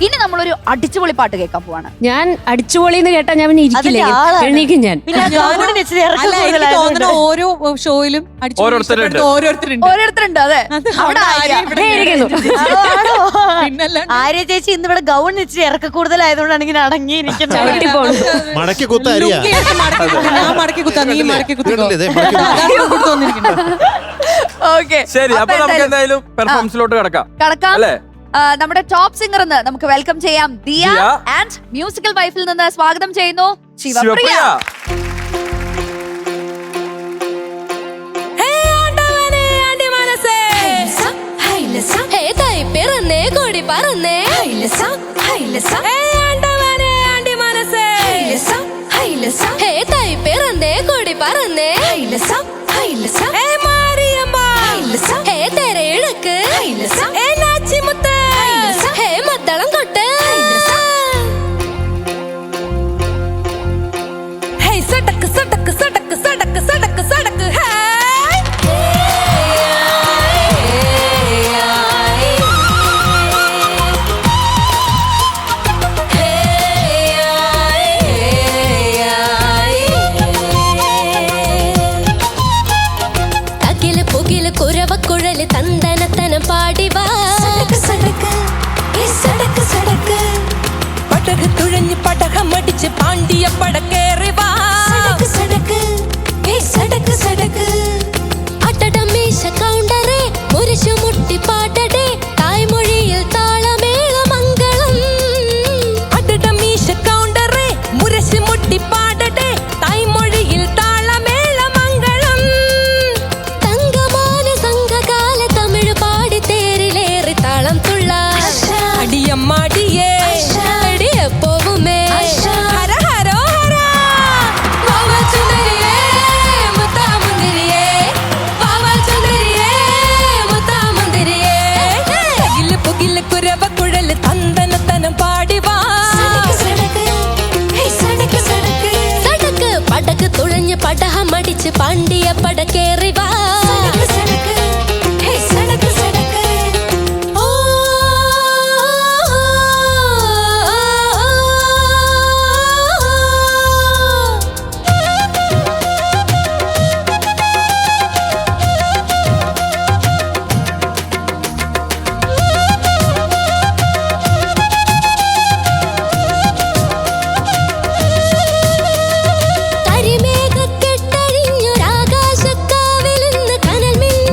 ഇനി നമ്മളൊരു അടിച്ചുപൊളി പാട്ട് കേൾക്കാൻ പോവാണ്. ഞാൻ അടിച്ചുപൊളിന്ന് കേട്ടാ ഞാൻ പിന്നെ ഇരിക്കില്ല, എണീക്കും ഞാൻ. ഓരോ ഷോയിലും ഓരോരുത്തരുണ്ട്. അതെ, ആര്യ ചേച്ചി ഇന്ന് ഇവിടെ ഗൗൺ ഇച്ചിരി ഇറക്ക കൂടുതലായതുകൊണ്ടാണ് ഇങ്ങനെ അടങ്ങിയിരിക്കുന്നത്. മടക്കി കുത്ത അരിയാ. ഓക്കെ, ശരി. അപ്പൊ നമുക്ക് എന്തായാലും പെർഫോമൻസിലോട്ട് കിടക്കാം അല്ലേ? നമ്മുടെ ടോപ്പ് സിംഗർ നമുക്ക് വെൽക്കം ചെയ്യാം. ദിയ ആൻഡ് മ്യൂസിക്കൽ വൈഫിൽ നിന്ന് സ്വാഗതം ചെയ്യുന്നു ശിവപ്രിയ. പിറന്നേ കൊടി പറന്നേ പിറന്നേ കൊടി പറന്നേ തെരയിഴക്ക് നാച്ചിമുത്ത് മത്തളം കൊട്ട് സടക്ക് സടക്ക് സടക്ക് സടക്ക് സടക്ക് സടക്ക് കുഴവക്കുഴല് തന്തനത്തനം പാടിവാ പടക് തുഴഞ്ഞ് പടകം അടിച്ച് പാണ്ടിയ പടക്കേറിവാ അട്ടടമീശ കൗണ്ടറേ മുരശു മുട്ടി പാടടേ തായ്മൊഴിയിൽ താളമേള മംഗളം അട്ടടമീശ കൗണ്ടറേ മുരശു മുട്ടി പാടടേ തായ്മൊഴിയിൽ താളമേള മംഗളം തങ്കമാന സംഘകാല തമിഴ് പാടി തേരിലേറി താളം തുള്ള അടിയമ്മാടിയേ പോവുമേ ഹര ഹരോ ഹര വാവാ ചുന്ദരിയേ മുത്താമുന്തിരിയേ വാവാ ചുന്ദരിയേ മുത്താമുന്തിരിയേ പുകില് പുകില് കുരവ കുഴല് തന്തനത്തനം പാടിവാ സടക്ക് പടക്ക് തുഴഞ്ഞ് പടഹം അടിച്ച് പാണ്ടിയ പടക്കേറിവാ കരിമേഘക്കെട്ടഴിഞ്ഞൊരാകാശക്കാവിൽ നിന്ന് കനൽ മിന്നി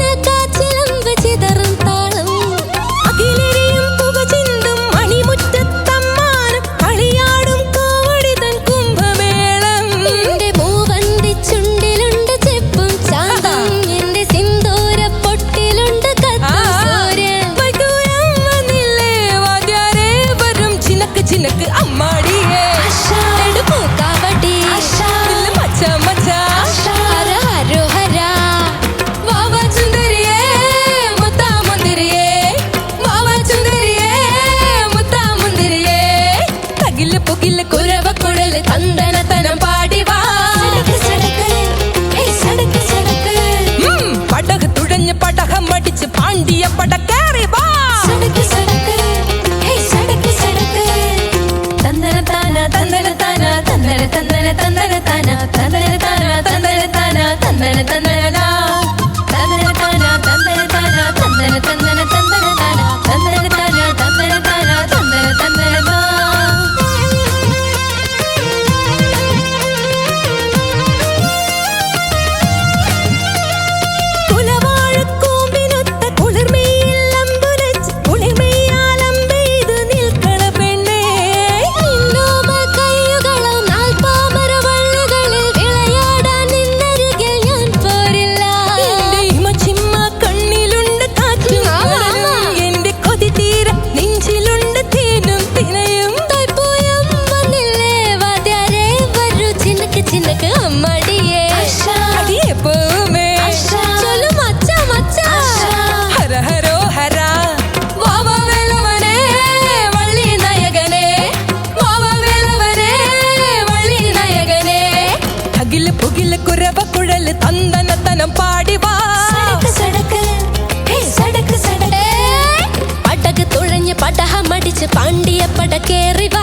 പടക്കേറി വാ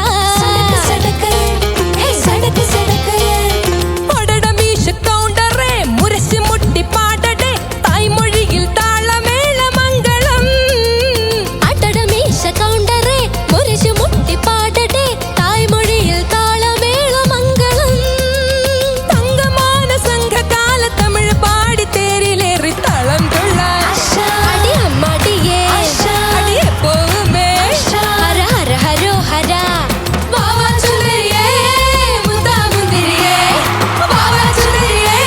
ഒടടമീശ കൗണ്ടറേ മുരശി മുട്ടി പാടടേ തായ്മൊഴിയിൽ താളമേള മംഗളം അടടമീശ കൗണ്ടറേ മുരശു മുട്ടി പാടടേ തായ്മൊഴിയിൽ താളമേള മംഗളം തങ്കമാന സംഘകാല തമിഴ് പാടി തേരിലേറി തളം തുള്ളാൻ അടി അമ്മടിയേ അടിയെ പോവുമേ ഹര ഹര ഹരോ ഹര വാവാ ചുന്ദരിയേ മുത്താ മുന്തിരിയേ വാവാ ചുന്ദരിയേ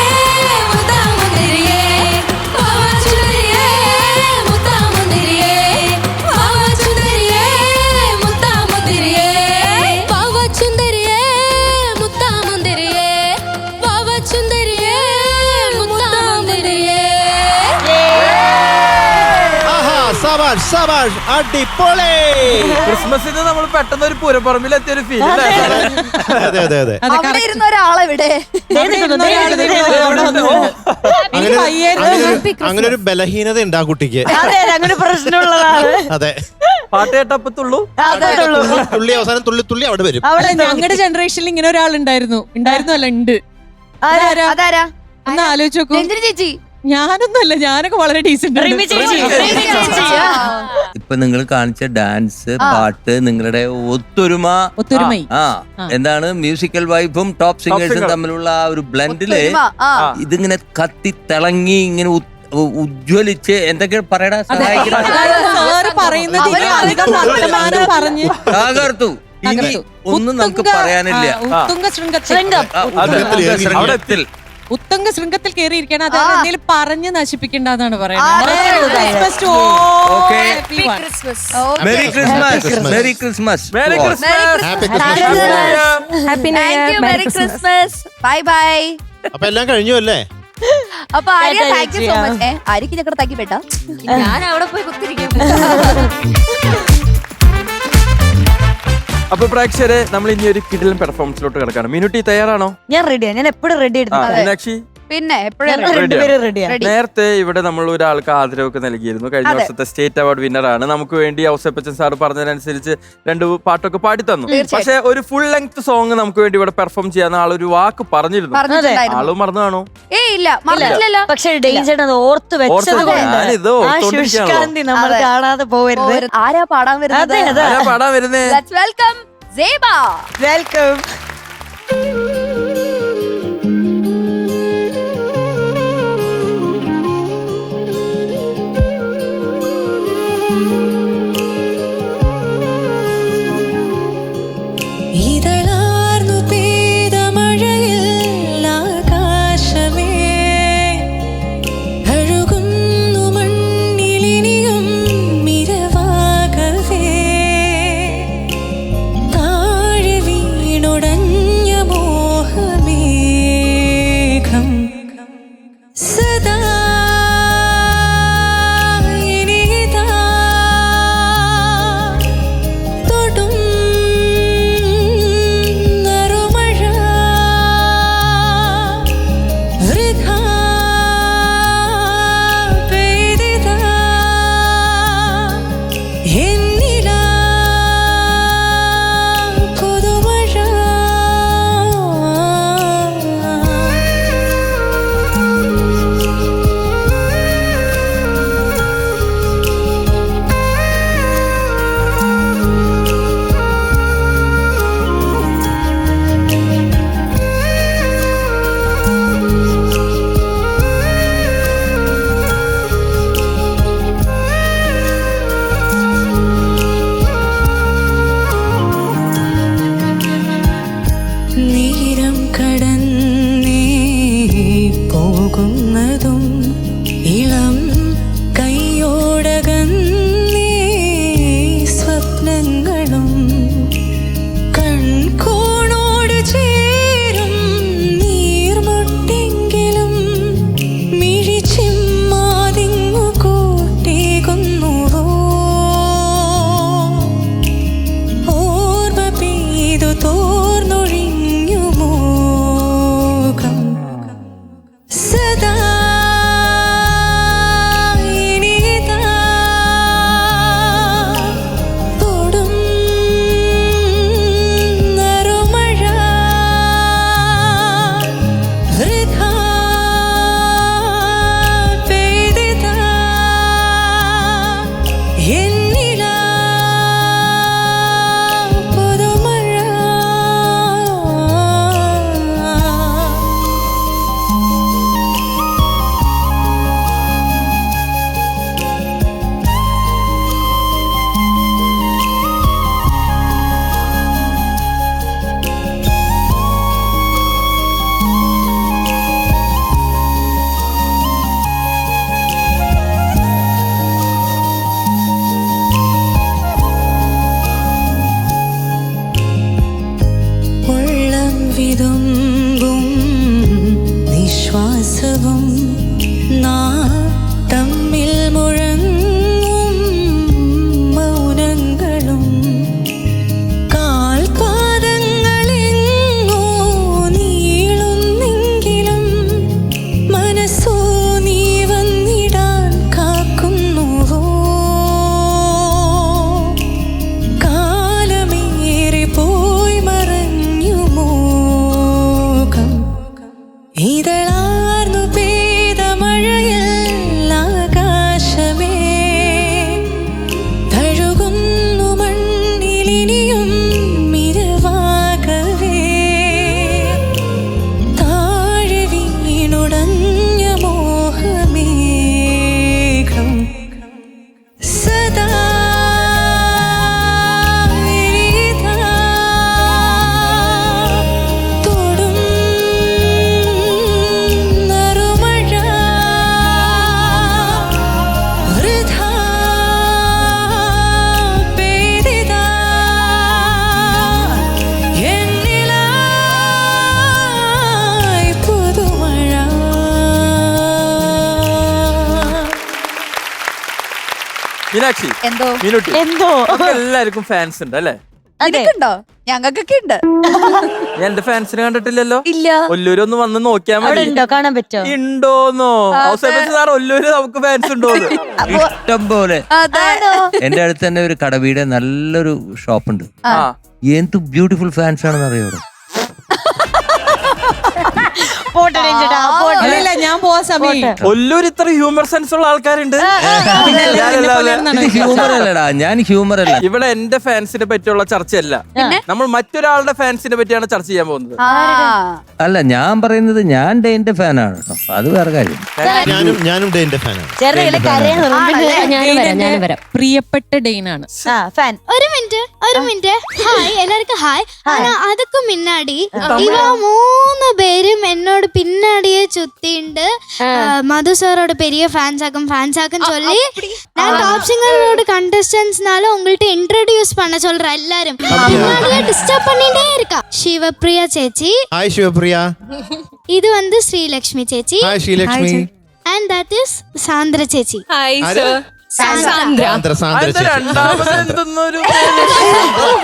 മുത്താ മുന്തിരിയേ വാവാ ചുന്ദരിയേ മുത്താ മുന്തിരിയേ വാവാ ചുന്ദരിയേ മുത്താ മുന്തിരിയേ വാവ ചുന്ദരിയേ മുത്താ മുന്തിരിയേ വാവ ചുന്ദരിയേ മുത്താ മുന്തിരിയേ ആഹാ, സബാഷ് സബാഷ് അടിപൊളി. ക്രിസ്മസിന് നമ്മൾ പെട്ടെന്ന് ഒരു പൂരപ്പറമ്പിൽ എത്തിയ ഒരു ഫീൽ അതെ അതെ അതെ അവിടെ ഇരുന്ന ഒരാളെവിടെ അങ്ങനെ ഒരു ബലഹീനത ഉണ്ട് ആ കുട്ടിക്ക്. അങ്ങനെ പ്രശ്നമുള്ളതാണ്. അതെ, പാട്ട് കേട്ടപ്പത്തുള്ളൂ തുള്ളി അവസാനം തുള്ളി തുള്ളി അവിടെ വരും. അവിടെ ഞങ്ങളുടെ ജനറേഷനിൽ ഇങ്ങനെ ഒരാളുണ്ടായിരുന്നു. അല്ല ഉണ്ട്. അതാരാ ഒന്ന് ആലോചിച്ച് നോക്കൂ. രഞ്ജിനി ചേച്ചി ഞാനൊന്നുമല്ല, ഞാനൊക്കെ വളരെ ഡീസന്റ്. ഇപ്പൊ നിങ്ങൾ കാണിച്ച ഡാൻസ് പാട്ട് നിങ്ങളുടെ ഒത്തൊരുമൈ. എന്താണ് മ്യൂസിക്കൽ വൈഫും ടോപ്പ് സിംഗേഴ്സും തമ്മിലുള്ള ആ ഒരു ബ്ലെൻഡില് ഇതിങ്ങനെ കത്തി തിളങ്ങി ഇങ്ങനെ ഉജ്ജ്വലിച്ച് എന്തൊക്കെ പറയടാ പറഞ്ഞ് തകർത്തു. ഇനി ഒന്നും നമുക്ക് പറയാനില്ല. ഉത്തങ്ക ശൃംഗത്തിൽ കയറിയിരിക്കണം. അത് എന്തെങ്കിലും പറഞ്ഞ് നശിപ്പിക്കേണ്ടതാണ് merry Christmas, merry Christmas, merry Christmas. Happy Christmas. Bye bye. അപ്പൊ എല്ലാം കഴിഞ്ഞു അല്ലേ? അപ്പൊ Arya thank you so much. ആര്യക്ക് ഞങ്ങളുടെ താങ്കി പെട്ടാ ഞാൻ അവിടെ പോയി കുത്തിരിക്കും. അപ്പൊ പ്രേക്ഷകരെ, നമ്മൾ ഇനി ഒരു കിടിലൻ പെർഫോമൻസിലോട്ട് കിടക്കാണ്. മിനുട്ടി തയ്യാറാണോ? ഞാൻ റെഡിയാണ്. ഞാൻ എപ്പോഴും റെഡി എടുത്തു. മീനാക്ഷി പിന്നെ എപ്പോഴും റെഡിയാണ്. നേരത്തെ ഇവിടെ നമ്മൾ ഒരാൾക്ക് ആദരവൊക്കെ നൽകിയിരുന്നു. കഴിഞ്ഞ വർഷത്തെ സ്റ്റേറ്റ് അവാർഡ് വിന്നർ ആണ്. നമുക്ക് വേണ്ടി ഔസേപ്പച്ചൻ സാർ പറഞ്ഞതിനനുസരിച്ച് 2 പാട്ടൊക്കെ പാടി തന്നു. പക്ഷെ ഒരു ഫുൾ ലെങ്ത് സോങ് നമുക്ക് വേണ്ടി ഇവിടെ പെർഫോം ചെയ്യാൻ ആളൊരു വാക്ക് പറഞ്ഞിരുന്നു. ആള് മറന്നു കാണോ? ഇല്ല മറന്നില്ലല്ലോ. പക്ഷെ ഡേഞ്ചർ അത് ഓർത്ത് വെച്ചത് ഞാനിത് ഓർത്തോണ്ടിരിക്കുകയാണോ? നമ്മൾ കാണാതെ പോവരുത്. ആരാ പാടാൻ വരുന്നത്? ആരാ പാടാൻ വരുന്നേ? Let's welcome Seba. വെൽക്കം. ഇതളാർന്നു പെയ്ത മഴയിൽ ആകാശമേ അഴുകുന്നു മണ്ണിലിനിയും മിരവാകവേ താഴെ വീണുടഞ്ഞ മോഹമേഘം സദാ ഇനിതാ തൊടും നറുമഴ വൃഥാ പെയ്തിതാ എന്നിലാ പുതുമഴ നീരം കടന്നേ പോകുന്നതും ഇളം കൈയോടകന്നേ സ്വപ്നങ്ങളും കൺകോണോട് ചേരും നീർമൊട്ടെങ്കിലും മിഴിച്ചിമ്മാതിങ്ങു കൂട്ടികുന്നുവോ ഓർമ്മ പെയ്തു തോർന്നൊഴിഞ്ഞു മോകം സദാ ഇനിതാ തൊടും മീനാക്ഷി, എന്തോ മീനുട്ടി, എന്തോ നമുക്ക് എല്ലാവർക്കും ഫാൻസ് ഉണ്ട് അല്ലേ? നിനക്കുണ്ടോ? ഞങ്ങൾക്കൊക്കെ ഉണ്ട്. ഞാൻ എന്റെ ഫാൻസിനെ കണ്ടിട്ടില്ലല്ലോ. ഇല്ല. ഒല്ലൂര് ഒന്ന് വന്ന് നോക്കിയാൽ അവിടെ മതി. ഉണ്ടോ? കാണാൻ പറ്റോ? ഉണ്ടോന്നോ? സാർ ഒല്ലൂര് നമുക്ക് ഫാൻസ് ഉണ്ടോന്ന്? ഇഷ്ടം പോലെ. അതെ. എന്റെ അടുത്ത് തന്നെ ഒരു കടവീടെ നല്ലൊരു ഷോപ്പുണ്ട്. ആ, എന്ത് ബ്യൂട്ടിഫുൾ ഫാൻസ് ആണെന്ന് അറിയോ? പോട്ടെ ചേട്ടാ, പോട്ടെ. ഇല്ല ഞാൻ പോവാൻ സമയം. ഒല്ലൂര് ഇത്ര ഹ്യൂമർ സെൻസ് ഉള്ള ആൾക്കാരുണ്ട്. ഹ്യൂമർ അല്ലടാ, ഞാൻ ഹ്യൂമർ അല്ല. ഇവിടെ എന്റെ ഫാൻസിനെ പറ്റിയുള്ള ചർച്ചയല്ല, നമ്മൾ മറ്റൊരാളുടെ ഫാൻസിനെ പറ്റിയാണ് ചർച്ച ചെയ്യാൻ പോകുന്നത്. അല്ല, ഞാൻ പറയുന്നത് ഞാൻ ഡെയിന്റെ ഫാനാണ് കേട്ടോ. അത് വേറെ കാര്യം. ഞാനും ഡേന്റെ ഫാനാണ്. ചെറിയ കരയാണ്. ഞാൻ വരാം. പ്രിയപ്പെട്ട ഡെയിനാണ്. ഫാൻ. ഒരു മിനിറ്റ് ഹായ് എല്ലാവർക്കും ഹായ്. അതൊക്കെ മുന്നാടി ഇവ 3 പേരും എന്നോട് പിന്നാടിയെ ചുത്തിണ്ട് മധു സാரோட பெரிய ஃபேன்ஸ் ஆக்கும் சொல்லி நான் டாப் சிங்கரோட கண்டஸ்டன்ட்ஸ்னால உங்கள்ட்ட இன்ட்ரோடியூஸ் பண்ண சொல்ற எல்லாரும் பின்னாடியே டிஸ்டர்ப் பண்ணிட்டே இருக்கா. சிவப்ரியா சேச்சி. ഹായ് ശിവപ്രിയ. இது வந்து ஸ்ரீலக்ஷ்மி சேச்சி. Hi Sreelakshmi. and that is Sandra ചേച്ചി. സാന്ദ്ര അതെന്താ രണ്ടാമത് എന്തെന്നൊരു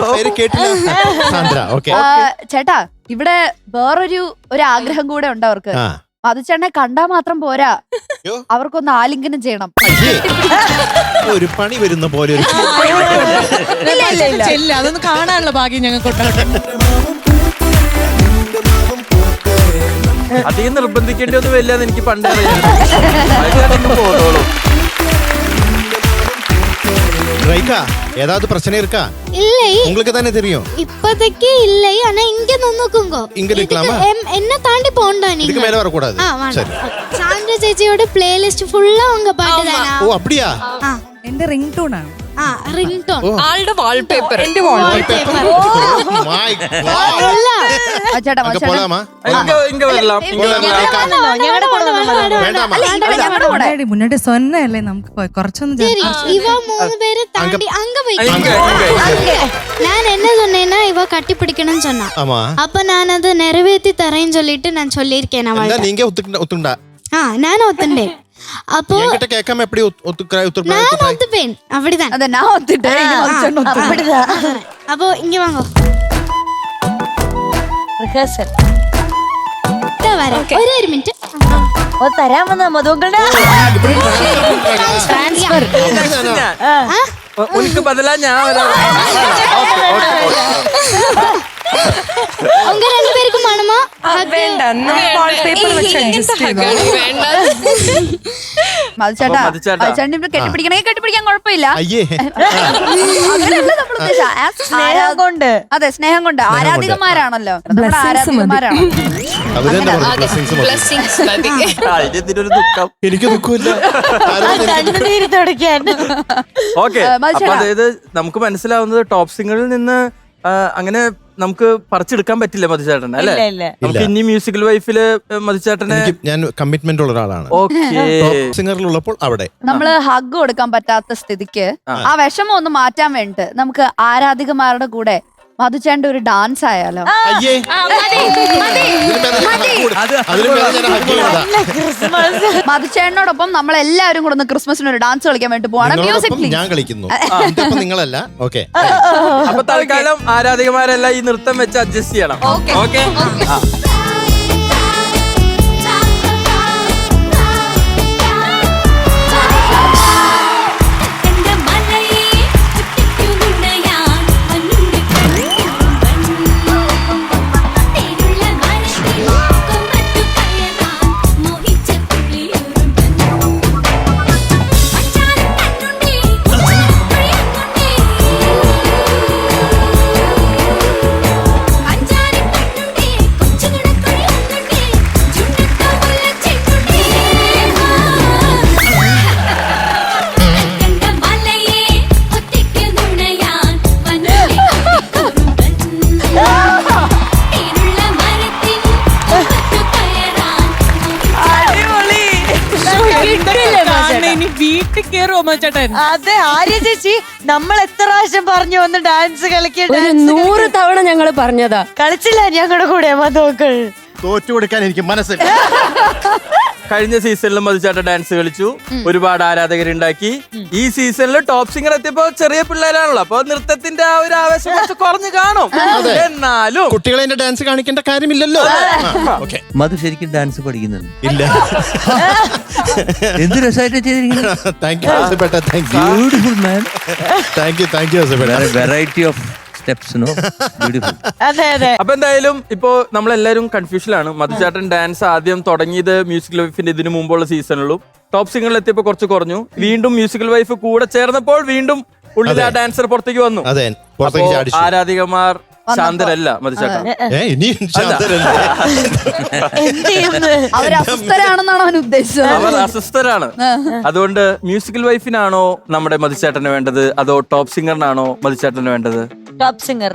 പേര് കേട്ടില്ല. സാന്ദ്ര. ഓക്കെ. ചേട്ടാ, ഇവിടെ വേറൊരു ആഗ്രഹം കൂടെ ഉണ്ട് അവർക്ക്. ആ. മധുചേട്ടനെ കണ്ടാ മാത്രം പോരാ, യ്യോ. അവർക്കൊന്ന് ആലിംഗനം ചെയ്യണം. അയ്യേ. ഒരു പണി വരുന്ന പോലെ ഒരു ചെല്ല അതൊന്ന് കാണാനുള്ള ഭാഗ്യം ഞങ്ങൾക്കുണ്ടാകട്ടെ. അധികം നിർബന്ധിക്കേണ്ടി ഒന്നും വരില്ലെന്ന് എനിക്ക് പണ്ടേ അറിയാം. പോന്നോളൂ. ரைக்கா ஏதாவது பிரச்சனை இருக்கா? இல்லை, உங்களுக்கு தானே தெரியும். இப்போதைக்கு இல்லை, ஆனா இங்க நின்னுக்குங்க. இங்க நிக்கலாமா? என்ன தாண்டி போண்டா நீங்க. இதுக்கு மேல வர கூடாது. சரி. சாന്ദ്ര ചേച്ചിயோட പ്ലേലിസ്റ്റ് ഫുള്ള് ഉங்க പാട്ട് தானா? ഓ அப்படியா? എന്റെ റിംഗ് ടോൺ ആണ്. Ring tone. ആളുടെ വാൾപേപ്പർ. എന്റെ വാൾപേപ്പർ. My God. ചേട്ടാ, அங்க போலாமா? ഇങ്ങ വരലാം. ഞങ്ങളുടെ കൂടെ வேண்டாமா? മുന്നോട്ട് സ്വന്നല്ലേ നമുക്ക് കുറച്ചൊന്നും சரி, இவ 3 பேரு தாண்டி அங்க போய் இங்க. நான் என்ன சொன்னேன்னா இவ கட்டி பிடிக்கணும்னு சொன்னா. ஆமா. அப்ப நான் அதை நிறைவேற்றி தரேன்னு சொல்லிட்டு நான் சொல்லியிருக்கேன் എന്താ அவள்கிட்ட. நீங்க ஒத்துண்டா? நான் ஒத்துண்டேன். அப்போ என்கிட்ட கேட்காம எப்படி ஒத்துக்கிறாய்? நான் ஒத்துப்பேன். அப்படிதான். അതെ, ഞാൻ ഒത്തിട്ട് அப்படிதான். அப்போ இங்க வாங்க. റിഹേഴ്സൽ ഒരു മിനിറ്റ്. തരാമെന്ന മധുക്കളുടെ ട്രാൻസ്ഫർ. ഉനക്ക് ബദലാ ഞാൻ വരാം. உங்க 2 பேருக்கும் மனமா? വേണ്ട, വാൾപേപ്പർ വെച്ച് അഡ്ജസ്റ്റ് ചെയ്തോ. മധുചേട്ടാ, മധുചേട്ടാ. മധുചേട്ടൻ ഇവിടെ കെട്ടിപ്പിടിക്കണമെങ്കിൽ കെട്ടിപ്പിടിക്കാൻ കുഴപ്പമില്ല. അയ്യേ. അങ്ങനെയല്ല നമ്മൾ ഉദ്ദേശിച്ചത്. സ്നേഹം കൊണ്ട്. അതെ, സ്നേഹം കൊണ്ട്. ആരാധികമാരാണല്ലോ, നമ്മുടെ ആരാധികമാരാണ്. അവരെന്താ പറഞ്ഞത്? ബ്ലെസ്സിങ്സ് മതി. ഇതിനൊരു ദുഃഖം. എനിക്ക് ദുഃഖമില്ല. കണ്ണുനീര് തുടയ്ക്കാൻ. ഓക്കെ, അപ്പൊ അതായത് നമുക്ക് മനസ്സിലാവുന്നത് ടോപ്പ് സിംഗറിൽ നിന്ന് അങ്ങനെ നമുക്ക് പറിച്ചെടുക്കാൻ പറ്റില്ല മധുചേട്ടൻ അല്ലേ? നമുക്ക് ഇനി മ്യൂസിക്കൽ വൈഫില് മധുചേട്ടനെ ഞാൻ കമ്മിറ്റ്മെന്റ് ഉള്ള ഒരാളാണ്. ഓക്കെ. സിംഗറിലുള്ളപ്പോൾ അവിടെ നമ്മള് ഹഗ് കൊടുക്കാൻ പറ്റാത്ത സ്ഥിതിക്ക് ആ വിഷമം ഒന്ന് മാറ്റാൻ വേണ്ടിട്ട് നമുക്ക് ആരാധികമാരുടെ കൂടെ മധുചേട്ടന്റെ ഒരു ഡാൻസ് ആയാലോ? അയ്യേ. മധുചേട്ടനോടൊപ്പം നമ്മൾ എല്ലാവരും കൂടെ ഒന്ന് ക്രിസ്മസിന് ഒരു ഡാൻസ് കളിക്കാൻ വേണ്ടി പോവാണ്. മ്യൂസിക് ഞാൻ കളിക്കുന്നു, നിങ്ങളല്ല. ഓക്കെ. അപ്പൊ തൽക്കാലം ആരാധികമാരെല്ലാം ഈ നൃത്തം വെച്ച് അഡ്ജസ്റ്റ് ചെയ്യണം. ഓക്കെ. വീട്ടിൽ കയറുമോ ചേട്ടൻ? അതെ, ആര്യ ചേച്ചി നമ്മൾ എത്ര പ്രാവശ്യം പറഞ്ഞു വന്ന് ഡാൻസ് കളിക്കാൻ. 100 തവണ ഞങ്ങള് പറഞ്ഞതാ. കളിച്ചില്ല ഞങ്ങളുടെ കൂടെ മധുക്കൾ. തോറ്റു കൊടുക്കാൻ എനിക്ക് മനസ്സില്ല. കഴിഞ്ഞ സീസണിലും മധുചേട്ടൻ ഡാൻസ് കളിച്ചു, ഒരുപാട് ആരാധകരുണ്ടാക്കി. ഈ സീസണിൽ ടോപ്പ് സിംഗർ എത്തിയപ്പോ ചെറിയ പിള്ളേരാണല്ലോ, അപ്പൊ നൃത്തത്തിന്റെ ആ ഒരു ആവേശം കുറച്ച് കുറഞ്ഞു കാണും. എന്നാലും കുട്ടികളെ എന്റെ ഡാൻസ് കാണിക്കേണ്ട കാര്യമില്ലല്ലോ. മധു ശരിക്കും ഡാൻസ് പഠിക്കുന്നുണ്ട്. ഇല്ല. എന്ത് രസമായിട്ട് ചെയ്തിരിക്കുന്നത്. താങ്ക് യു ഔസേപ്പേട്ട. Thank you. Beautiful man. Thank you ഔസേപ്പേട്ട. Variety of steps. No beautiful. അതെ അതെ. അപ്പൊ എന്തായാലും ഇപ്പോ നമ്മളെല്ലാരും കൺഫ്യൂഷനിലാണ്. മധുചേട്ടൻ ഡാൻസ് ആദ്യം തുടങ്ങിയത് മ്യൂസിക്കൽ വൈഫിന്റെ ഇതിനു മുമ്പുള്ള സീസണിലും ടോപ്പ് സിംഗറിൽ എത്തിയപ്പോ കുറച്ച് കുറഞ്ഞു. വീണ്ടും മ്യൂസിക്കൽ വൈഫ് കൂടെ ചേർന്നപ്പോൾ വീണ്ടും ഉള്ളിൽ ആ ഡാൻസർ പുറത്തേക്ക് വന്നു. അതെ, പുറത്തേക്ക് ചാടി. ആരാധികമാർ ശാന്തരല്ല മധുചേട്ടൻ. ഇനിയും ശാന്തരല്ലേ? അവർ അസ്വസ്ഥരാണെന്നാണ് അവൻ ഉദ്ദേശിച്ചത്. അവർ അസ്വസ്ഥരാണ്. അതുകൊണ്ട് മ്യൂസിക്കൽ വൈഫിനാണോ നമ്മുടെ മധുചേട്ടന് വേണ്ടത്, അതോ ടോപ്പ് സിംഗറിനാണോ മധുചേട്ടന് വേണ്ടത്? Top singer.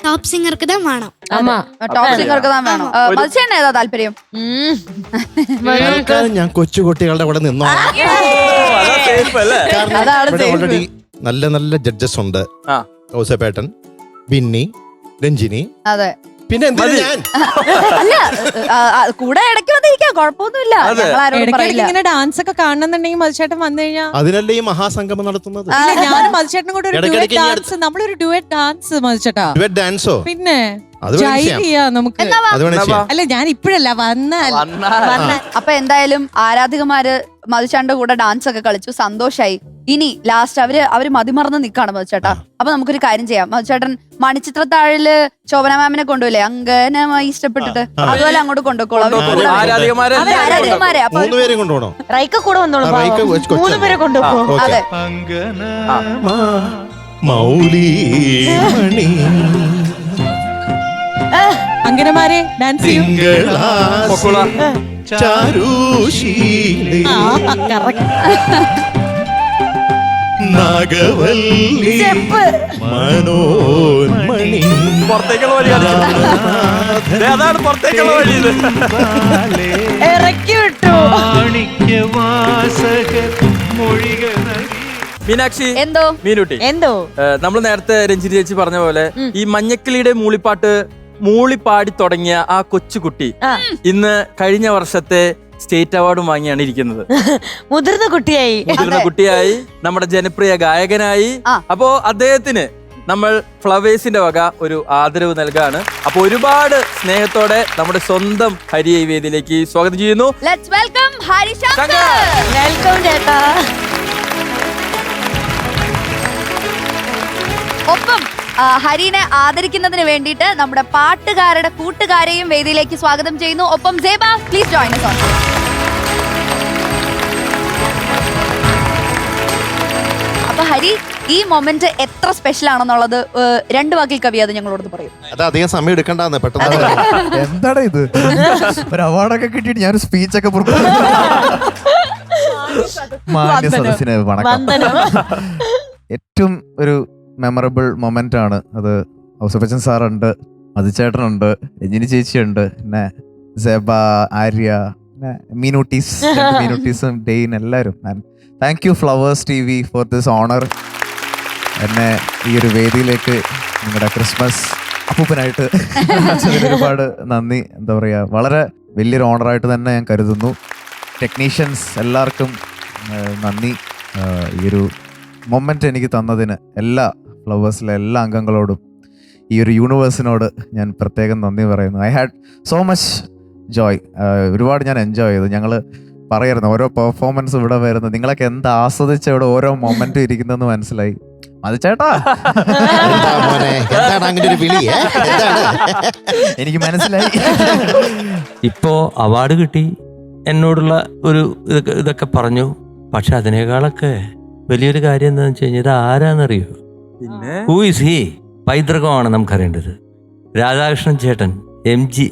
ടോപ്പ് സിംഗർക്ക് തന്നെ വേണം. അമ്മ ടോപ്പ് സിംഗർക്ക് താൻ വേണം. മത്സ്യേട്ടൻ ഏതാ താല്പര്യം? ഞാൻ കൊച്ചു കുട്ടികളുടെ കൂടെ നിന്നോ. അതാണ് ഇവിടെ ഓൾറെഡി നല്ല നല്ല ജഡ്ജസ് ഉണ്ട്. ഔസേപ്പേട്ടൻ, ബിന്നി, രഞ്ജിനി. അതെ. പിന്നെ എന്തിനാ ഞാൻ? അല്ല, കൂടെ ഇടയ്ക്ക് വന്നിരിക്കാം, കുഴപ്പമൊന്നുമില്ല. ഞങ്ങളാരോടും പറയില്ല. ഇങ്ങനെ ഡാൻസ് ഒക്കെ കാണണമെന്നുണ്ടെങ്കിൽ മധുചേട്ടൻ വന്നു കഴിഞ്ഞാൽ അതിനല്ലേ ഈ മഹാസംഗമം നടത്തുന്നത്. ഞാനും മധുചേട്ടനും കൂടെ ഒരു ഇടയ്ക്കിടയ്ക്ക് ഡുവറ്റ് ഇനി ഡാൻസ്, നമ്മളൊരു ഡുവറ്റ് ഡാൻസ് മധുചേട്ടാ. ഡുവറ്റ് ഡാൻസോ? പിന്നെ അത് വേണം ജൈവ് ചെയ്യാം. ചെയ്യാം നമുക്ക്. അത് വേണം ചെയ്യാം. അല്ല ഞാൻ ഇപ്പഴല്ല വന്നാൽ. അപ്പൊ എന്തായാലും ആരാധകമാര് മധുചേട്ടന്റെ കൂടെ ഡാൻസ് ഒക്കെ കളിച്ചു, സന്തോഷായി. ഇനി ലാസ്റ്റ് അവര് മതിമറന്ന് നിക്കാണ് മധുചേട്ടാ. അപ്പൊ നമുക്കൊരു കാര്യം ചെയ്യാം. മധുചേട്ടൻ മണിച്ചിത്രത്താഴില് ശോഭന മാമിനെ കൊണ്ടുപോയില്ലേ, അങ്കനമായി ഇഷ്ടപ്പെട്ടിട്ട്, അതുപോലെ അങ്ങോട്ട് കൊണ്ടുപോയിക്കോളാം. ആരാധകമാരെ അപ്പൊ 3 പേരെയും കൊണ്ടുപോകണോ? റൈക്ക കൂടെ വന്നോളൂ. റൈക്ക കൊച്ചു 3 പേരെ കൊണ്ടുപോകും. അതെ. മൗലിമണി അങ്കനമാരെ ഡാൻസ് ചെയ്യും. ചാരുശീലി നാഗവല്ലി മനോന്മണി. പുറത്തേക്കുള്ള വഴി അതാണ്, പുറത്തേക്കുള്ള വഴി ഇത്. ഇറക്കി വിട്ടു. മീനാക്ഷി, എന്തോ മീനുട്ടി, എന്തോ നമ്മൾ നേരത്തെ രഞ്ജിനി ചേച്ചി പറഞ്ഞ പോലെ ഈ മഞ്ഞക്കിളിയുടെ മൂളിപ്പാട്ട് മൂളിപ്പാടി തുടങ്ങിയ ആ കൊച്ചുകുട്ടി ഇന്ന് കഴിഞ്ഞ വർഷത്തെ സ്റ്റേറ്റ് അവാർഡും വാങ്ങിയാണ് ഇരിക്കുന്നത്. മുതിർന്ന കുട്ടിയായി, നമ്മുടെ ജനപ്രിയ ഗായകനായി. അപ്പോ അദ്ദേഹത്തിന് നമ്മൾ ഫ്ലവേഴ്സിന്റെ വക ഒരു ആദരവ് നൽകാണ്. അപ്പൊ ഒരുപാട് സ്നേഹത്തോടെ നമ്മുടെ സ്വന്തം ഹരിയെ വേദിയിലേക്ക് സ്വാഗതം ചെയ്യുന്നു. Let's welcome Hari Shankar. Welcome ചേട്ടാ. ഒപ്പം ഹരിനെ ആദരിക്കുന്നതിന് വേണ്ടിയിട്ട് നമ്മുടെ പാട്ടുകാരുടെ കൂട്ടുകാരെയും വേദിയിലേക്ക് സ്വാഗതം ചെയ്യുന്നു. ഒപ്പം സേബ, പ്ലീസ് ജോയിൻ us on. അപ്പൊ ഹരി, ഈ മൊമെന്റ് എത്ര സ്പെഷ്യൽ ആണെന്നുള്ളത് 2 വാക്കിൽ കവി അത് ഞങ്ങളോട് പറയും. അത് അധികം സമയം എടുക്കണ്ടെന്ന് പെട്ടെന്ന്. എന്താണ് ഇത്? ഒരു അവാർഡൊക്കെ കിട്ടിയിട്ട് ഞാൻ സ്പീച്ചൊക്കെ മാന്യ സദസ്സിന് വണക്കം. ഏറ്റവും ഒരു മെമ്മറബിൾ മൊമെന്റ് ആണ് അത്. ഔസേപ്പച്ചൻ സാറുണ്ട്, മധുചേട്ടനുണ്ട്, രഞ്ജിനി ചേച്ചിയുണ്ട്, പിന്നെ സെബ, ആര്യ, പിന്നെ മീനൂട്ടീസും ഡെയിൻ, എല്ലാവരും. Thank you Flowers TV for this honour. എന്നെ ഈ ഒരു വേദിയിലേക്ക് നിങ്ങളുടെ ക്രിസ്മസ് അപ്പൂപ്പനായിട്ട് ഒരുപാട് നന്ദി. എന്താ പറയുക, വളരെ വലിയൊരു ഓണറായിട്ട് തന്നെ ഞാൻ കരുതുന്നു. ടെക്നീഷ്യൻസ് എല്ലാവർക്കും നന്ദി. ഈ ഒരു മൊമെന്റ് എനിക്ക് തന്നതിന് എല്ലാ ഫ്ലവേഴ്സിലെ എല്ലാ അംഗങ്ങളോടും ഈ ഒരു യൂണിവേഴ്സിനോട് ഞാൻ പ്രത്യേകം നന്ദി പറയുന്നു. I had so much Joy. ഒരുപാട് ഞാൻ എൻജോയ് ചെയ്തു. ഞങ്ങൾ പറയായിരുന്നു ഓരോ പെർഫോമൻസ് ഇവിടെ വരുന്നത്, നിങ്ങളൊക്കെ എന്ത് ആസ്വദിച്ച ഇവിടെ ഓരോ മൊമെന്റും ഇരിക്കുന്നെന്ന് മനസ്സിലായി. മധുചേട്ടാ, എനിക്ക് മനസ്സിലായി. ഇപ്പോ അവാർഡ് കിട്ടി, എന്നോടുള്ള ഒരു ഇതൊക്കെ പറഞ്ഞു. പക്ഷെ അതിനേക്കാളൊക്കെ വലിയൊരു കാര്യം എന്താണെന്ന് വെച്ച് കഴിഞ്ഞാൽ ഇത് ആരാന്നറിയോ? Who is he? പൈതൃകമാണ് നമുക്കറിയേണ്ടത്. രാധാകൃഷ്ണൻ ചേട്ടൻ, എം ജി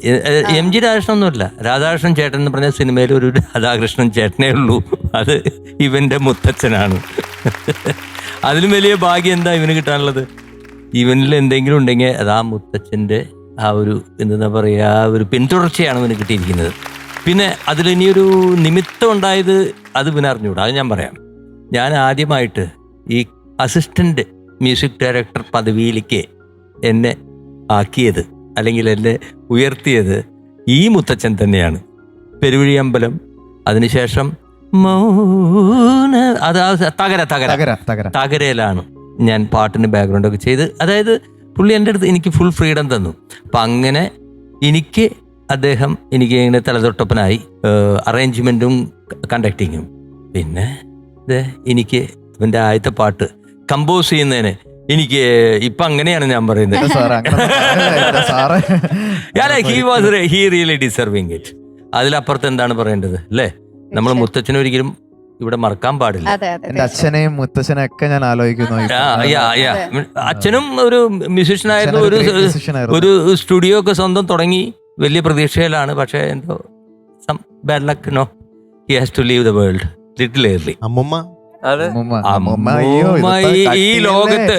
രാധാകൃഷ്ണൻ ഒന്നുമില്ല, രാധാകൃഷ്ണൻ ചേട്ടൻ എന്ന് പറഞ്ഞ സിനിമയിൽ ഒരു രാധാകൃഷ്ണൻ ചേട്ടനേ ഉള്ളൂ. അത് ഇവന്റെ മുത്തച്ഛനാണ്. അതിലും വലിയ ഭാഗ്യം എന്താ ഇവന് കിട്ടാനുള്ളത്? ഇവനിൽ എന്തെങ്കിലും ഉണ്ടെങ്കിൽ അത് ആ മുത്തച്ഛൻ്റെ ആ ഒരു എന്താ പറയുക, ആ ഒരു പിന്തുടർച്ചയാണ് ഇവന് കിട്ടിയിരിക്കുന്നത്. പിന്നെ അതിലിനിയൊരു നിമിത്തം ഉണ്ടായത് അത് പിന്നെ അറിഞ്ഞുകൂടാ. അത് ഞാൻ പറയാം. ഞാൻ ആദ്യമായിട്ട് ഈ അസിസ്റ്റന്റ് മ്യൂസിക് ഡയറക്ടർ പദവിയിലേക്ക് എന്നെ ആക്കിയത് അല്ലെങ്കിൽ എന്നെ ഉയർത്തിയത് ഈ മുത്തച്ഛൻ തന്നെയാണ്. പെരുവഴി അമ്പലം, അതിനുശേഷം മൗന അത് തകര തകര തകര തകര തകരയിലാണ് ഞാൻ പാട്ടിന് ബാക്ക്ഗ്രൗണ്ടൊക്കെ ചെയ്ത്. അതായത് പുള്ളി എൻ്റെ അടുത്ത് എനിക്ക് ഫുൾ ഫ്രീഡം തന്നു. അപ്പം അങ്ങനെ എനിക്ക് അദ്ദേഹം എനിക്ക് ഇങ്ങനെ തലതൊട്ടപ്പനായി, അറേഞ്ച്മെൻറ്റും കണ്ടക്ടിങ്ങും. പിന്നെ എനിക്ക് ഇവൻ്റെ ആദ്യത്തെ പാട്ട് കമ്പോസ് ചെയ്യുന്നതിന് എനിക്ക് ഇപ്പം അങ്ങനെയാണ് ഞാൻ പറയുന്നത്. He really deserving it. അതിലപ്പുറത്ത് എന്താണ് പറയേണ്ടത് അല്ലേ? നമ്മൾ മുത്തച്ഛനും ഒരിക്കലും ഇവിടെ മറക്കാൻ പാടില്ല. എന്റെ അച്ഛനെയും മുത്തച്ഛനെയും ഒക്കെ ഞാൻ ആലോചിക്കുന്നു. അച്ഛനും ഒരു മ്യൂസീഷ്യനായിരുന്നു, ഒരു സ്റ്റുഡിയോ ഒക്കെ സ്വന്തം തുടങ്ങി, വലിയ പ്രതീക്ഷയിലാണ്. പക്ഷെ എന്തോ some bad luck, no, he has to leave the world little early. അമ്മുമ്മ ഈ ലോകത്ത്,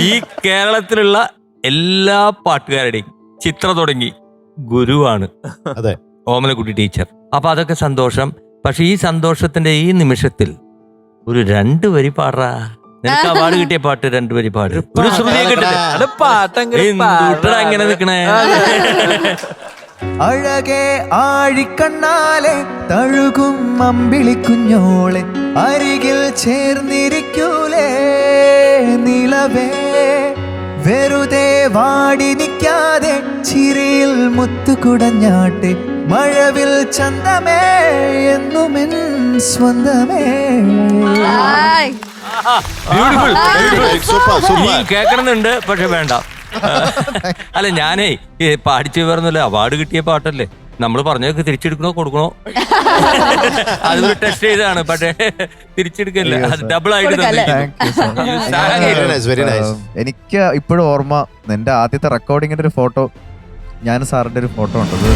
ഈ കേരളത്തിലുള്ള എല്ലാ പാട്ടുകാരുടെയും ചിത്ര തുടങ്ങി ഗുരുവാണ് ഓമനക്കുട്ടി ടീച്ചർ. അപ്പൊ അതൊക്കെ സന്തോഷം. പക്ഷെ ഈ സന്തോഷത്തിന്റെ ഈ നിമിഷത്തിൽ ഒരു 2 വരി പാടാ. നിനക്ക് അവാർഡ് കിട്ടിയ പാട്ട് 2 വരി പാട്. ഒരു ശ്രുതിയൊക്കെ എങ്ങനെ നിക്കണേ? അഴകെ ആഴിക്കണ്ണാലെ തഴുകും അമ്പിളി കുഞ്ഞോളെ അരികിൽ ചേർന്നിരിക്കൂലേ നിലവേ, വെറുതെ വാടി നിൽക്കാതെ ചിരിയിൽ മുത്തുകുടഞ്ഞാട്ടെ, മഴവിൽ ചന്തമേ എന്നുമെൻ സ്വന്തമേ. കേക്കണമെന്നുണ്ട്, പക്ഷെ വേണ്ട. അല്ല, ഞാനേ പാടിച്ചു പറഞ്ഞല്ലേ, അവാർഡ് കിട്ടിയ പാട്ടല്ലേ, നമ്മൾ പറഞ്ഞൊക്കെ തിരിച്ചെടുക്കണോ കൊടുക്കണോ അതൊരു ടെസ്റ്റ് ചെയ്താണ്. പക്ഷേ തിരിച്ചെടുക്കല്ല, അത് ഡബിൾ ആയിട്ട്. എനിക്ക് ഇപ്പോഴും ഓർമ്മ, എന്റെ ആദ്യത്തെ റെക്കോർഡിങ്ങിന്റെ ഒരു ഫോട്ടോ, ഞാൻ സാറിന്റെ ഒരു ഫോട്ടോ ഉണ്ടത്.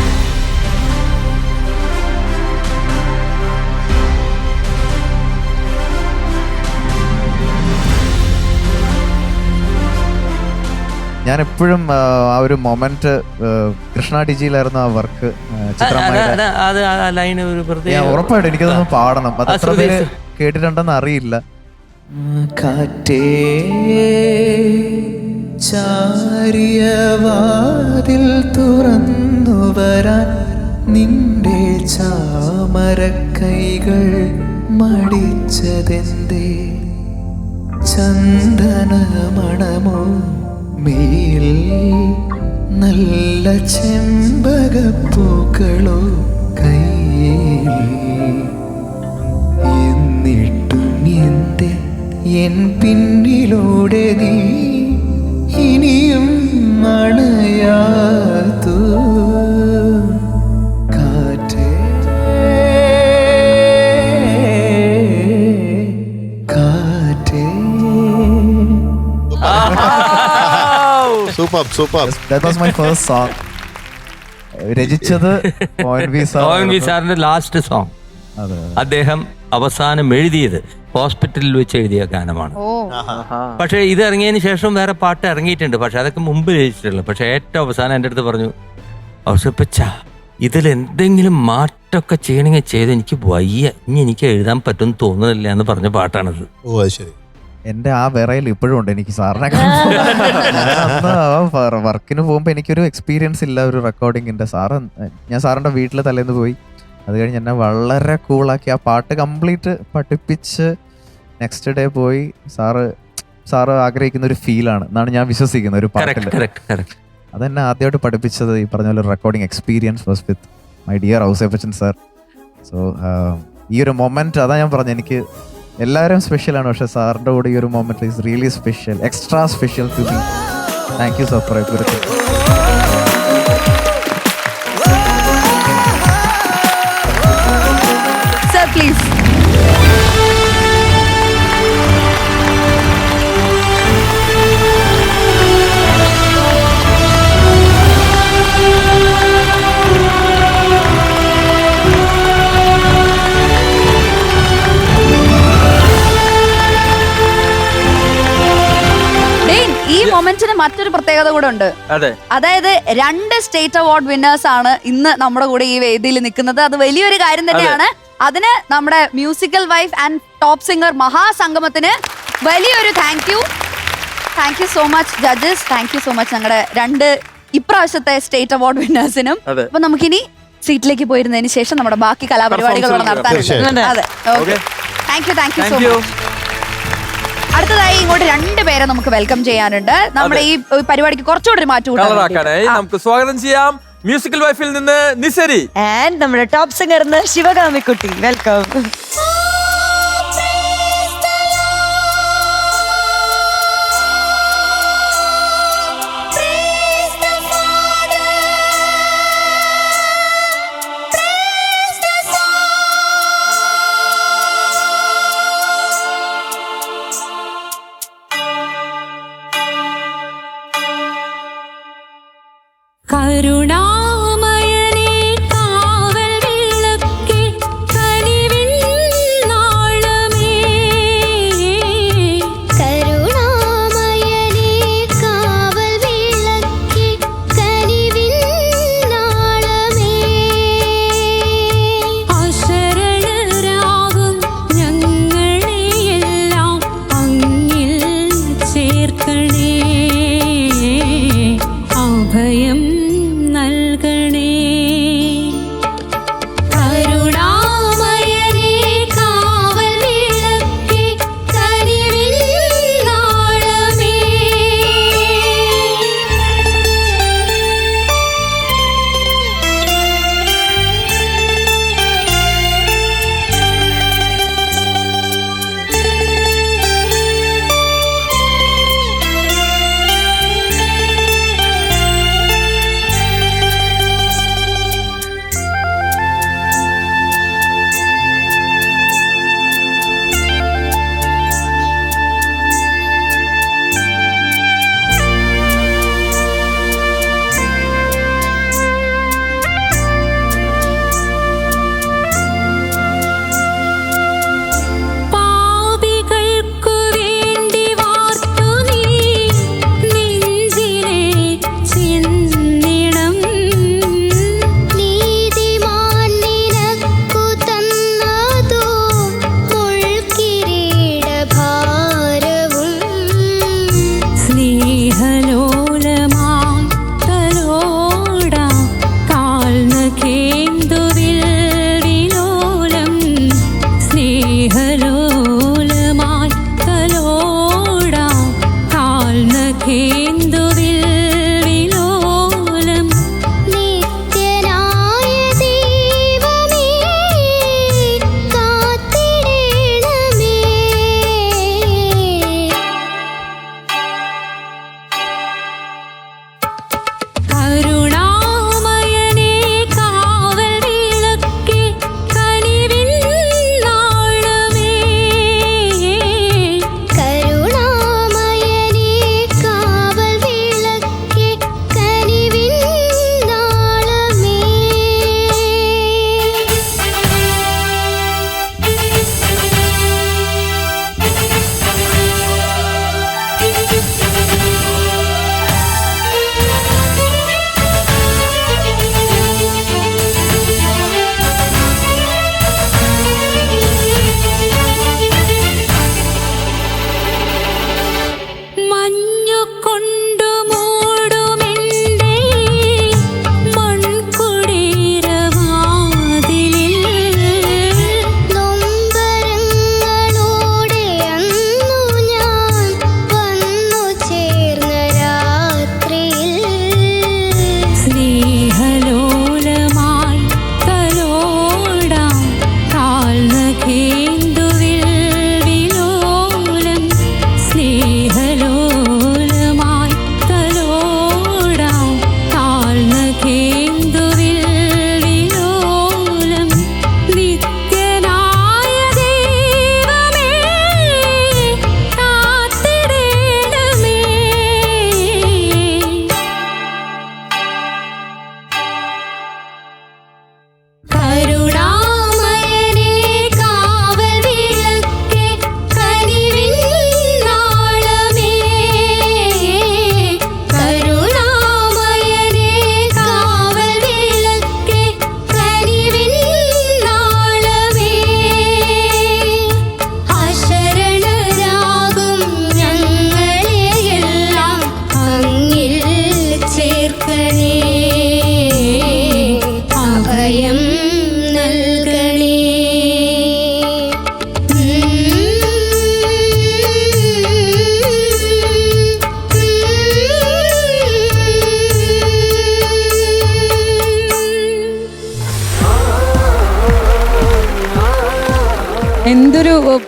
ഞാൻ എപ്പോഴും ആ ഒരു മൊമെന്റ്, കൃഷ്ണ ഡിജിയിലായിരുന്നു ആ വർക്ക്. ഉറപ്പായിട്ടും എനിക്കതൊന്ന് പാടണം. അത് എത്ര പേര് കേട്ടിട്ടുണ്ടെന്ന് അറിയില്ല. കാറ്റേ ചാരിയവാതിൽ തുറന്നു വരാൻ നിന്റെ ചാമരക്കൈകൾ മടിച്ചതെന്തേ, ചന്ദന മണമോ മേൽ നല്ല ചെമ്പകപ്പൂക്കളോ കയ്യിൽ, എന്നിട്ടും എന്റെ എൻ പിന്നിലൂടെ നീ ഇനിയും അണയാതു. കാറ്റേ കാറ്റേ. That was my first song. രചിച്ചത് സാറിന്റെ ലാസ്റ്റ് സോങ്. അദ്ദേഹം അവസാനം എഴുതിയത് ഹോസ്പിറ്റലിൽ വെച്ച് എഴുതിയ ഗാനമാണ്. പക്ഷെ ഇത് ഇറങ്ങിയതിന് ശേഷം വേറെ പാട്ട് ഇറങ്ങിയിട്ടുണ്ട്, പക്ഷെ അതൊക്കെ മുമ്പ് രചിച്ചിട്ടുള്ളൂ. പക്ഷെ ഏറ്റവും അവസാനം എൻ്റെ അടുത്ത് പറഞ്ഞു, ഔസേപ്പച്ച ഇതിൽ എന്തെങ്കിലും മാറ്റമൊക്കെ ചെയ്യണമെങ്കിൽ ചെയ്ത്, എനിക്ക് വയ്യ, ഇനി എനിക്ക് എഴുതാൻ പറ്റും തോന്നുന്നില്ല എന്ന് പറഞ്ഞ പാട്ടാണത്. ഓ ശരി. എന്റെ ആ വിറയിൽ ഇപ്പോഴും ഉണ്ട് എനിക്ക് സാറിനെ. വർക്കിന് പോകുമ്പോൾ എനിക്കൊരു എക്സ്പീരിയൻസ് ഇല്ല ഒരു റെക്കോർഡിങ്ങിന്റെ. ഞാൻ സാറിന്റെ വീട്ടിൽ തലേന്ന് പോയി, അത് കഴിഞ്ഞ് എന്നെ വളരെ കൂളാക്കി ആ പാട്ട് കംപ്ലീറ്റ് പഠിപ്പിച്ച് നെക്സ്റ്റ് ഡേ പോയി സാറ് ആഗ്രഹിക്കുന്ന ഒരു ഫീലാണ് എന്നാണ് ഞാൻ വിശ്വസിക്കുന്നത് ഒരു പാട്ടിൽ. അതെന്നെ ആദ്യമായിട്ട് പഠിപ്പിച്ചത് ഈ പറഞ്ഞ പോലെ recording experience was with my dear Ouseppachan sir. So ഈ ഒരു മൊമെന്റ് അതാ ഞാൻ പറഞ്ഞു, എനിക്ക് എല്ലാവരും സ്പെഷ്യലാണ്, പക്ഷെ സാറിൻ്റെ കൂടെ ഈ ഒരു moment is really special, extra special to me. Thank you sir for everything. Sir please. ഈ മൊമെന്റിന് മറ്റൊരു പ്രത്യേകത കൂടെ ഉണ്ട്. അതായത് 2 സ്റ്റേറ്റ് അവാർഡ് വിന്നേഴ്സ് ആണ് ഇന്ന് നമ്മുടെ കൂടെ ഈ വേദിയിൽ നിൽക്കുന്നത്. അത് വലിയൊരു കാര്യം തന്നെയാണ്. അതിന് നമ്മുടെ musical wife and top singer മഹാസംഗമത്തിന് വലിയൊരു thank you so much judges. Thank you so much. ഞങ്ങളുടെ 2 ഇപ്രാവശ്യത്തെ സ്റ്റേറ്റ് അവാർഡ് വിന്നേഴ്സിനും. അതെ. അപ്പൊ നമുക്കിനി സീറ്റിലേക്ക് പോയിരുന്നതിന് ശേഷം നമ്മുടെ ബാക്കി കലാപരിപാടികളോട് നടത്താനുണ്ട്. അതെ, okay. Thank you so much. അടുത്തതായി ഇങ്ങോട്ട് 2 പേരെ നമുക്ക് വെൽക്കം ചെയ്യാനുണ്ട്. നമ്മുടെ ഈ പരിപാടിക്ക് കുറച്ചുകൂടി ഒരു മാറ്റം കളറാക്കാനായി നമുക്ക് സ്വാഗതം ചെയ്യാം മ്യൂസിക്കൽ വൈഫിൽ നിന്ന് നിസരി ആൻഡ് നമ്മുടെ ടോപ്പ് സിംഗർ ശിവകാമിക്കുട്ടി. വെൽക്കം. കരുണാമയനേ കാവൽ വിളക്കേ കനിവിൻ നാളമേ കരുണാമയനേ കാവൽ വിളക്കേ കനിവിൻ നാളമേ അശരണരാകും ഞങ്ങളെയെല്ലാം അങ്ങിൽ ചേർക്കണേ അഭയം നൽകണേ കരുണാമയനേ കാവൽ വിളക്കേ കനിവിൻ നാളമേ പാപികൾക്കു വേണ്ടി വാർത്തു നീ നെഞ്ചിലെ ചിന്നിടം നീതിമാൻ നിനക്കു തന്നതോ മുൾക്കിരീടഭാരവും സ്നേഹലോലമാം തലോടാം കാൽനഖേന്ദുവിൽ വിലോലം സ്നേഹലോലമായി തലോടാം കാൽനഖേന്ദുവിൽ വിലോലം നിത്യനായ ദൈവമേ കാത്തിടണമേ കരുണാമയനേ കാവൽ വിളക്കേ കനിവിൻ നാളമേ കരുണാമയനേ കാവൽ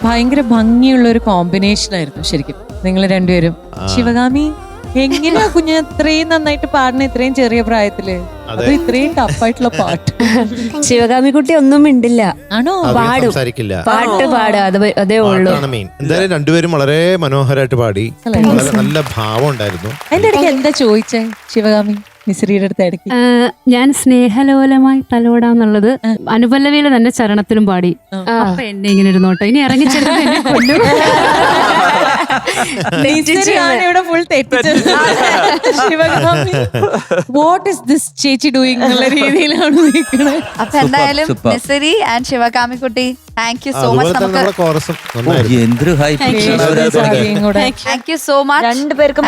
ഭയങ്കര ഭംഗിയുള്ള ഒരു കോമ്പിനേഷൻ ആയിരുന്നു ശരിക്കും നിങ്ങൾ രണ്ടുപേരും. ശിവഗാമി എങ്ങനെയാ കുഞ്ഞ് ഇത്രയും നന്നായിട്ട് പാടുന്ന ഇത്രയും ചെറിയ പ്രായത്തില്? അത് ഇത്രയും ടഫായിട്ടുള്ള പാട്ട്. ശിവഗാമി കുട്ടി ഒന്നും മിണ്ടില്ല. ആണോ? പാടും, സംസാരിക്കില്ല. പാട്ട് പാടുക അതേ ഉള്ളൂ. പാട്ടാണ് മെയിൻ. എന്തായാലും രണ്ടുപേരും വളരെ മനോഹരമായിട്ട് പാടി. വളരെ നല്ല ഭാവം ഉണ്ടായിരുന്നു. അതിന്റെ ഇടയ്ക്ക് എന്താ ചോദിച്ചേ ശിവഗാമി മിശ്രിയുടെ അടുത്ത് ഇടയ്ക്ക്? ഞാൻ സ്നേഹലോലമായി തലോടാന്നുള്ളത് അനുപല്ലവിയിലെ തന്നെ ചരണത്തിലും പാടി. അപ്പൊ എന്നെ ഇങ്ങനെ ഒരു നോട്ടോ ഇനി ഇറങ്ങി ചെല്ലുമ്പോ എന്നെ കൊല്ലും. ഇവിടെ ഫുൾ തെറ്റിച്ചത്. ശിവഗാമി വാട്ട് ഇസ് ദിസ് ചേച്ചി ഡൂയിങ് എന്നുള്ള രീതിയിലാണ് നിൽക്കുന്നത്. അപ്പൊ എന്തായാലും നിസരി ആൻഡ് ശിവകാമി കുട്ടി താങ്ക് യു സോ മച്ച്. നമുക്ക് എന്തൊരു താങ്ക് യു സോ മച്ച് രണ്ടുപേർക്കും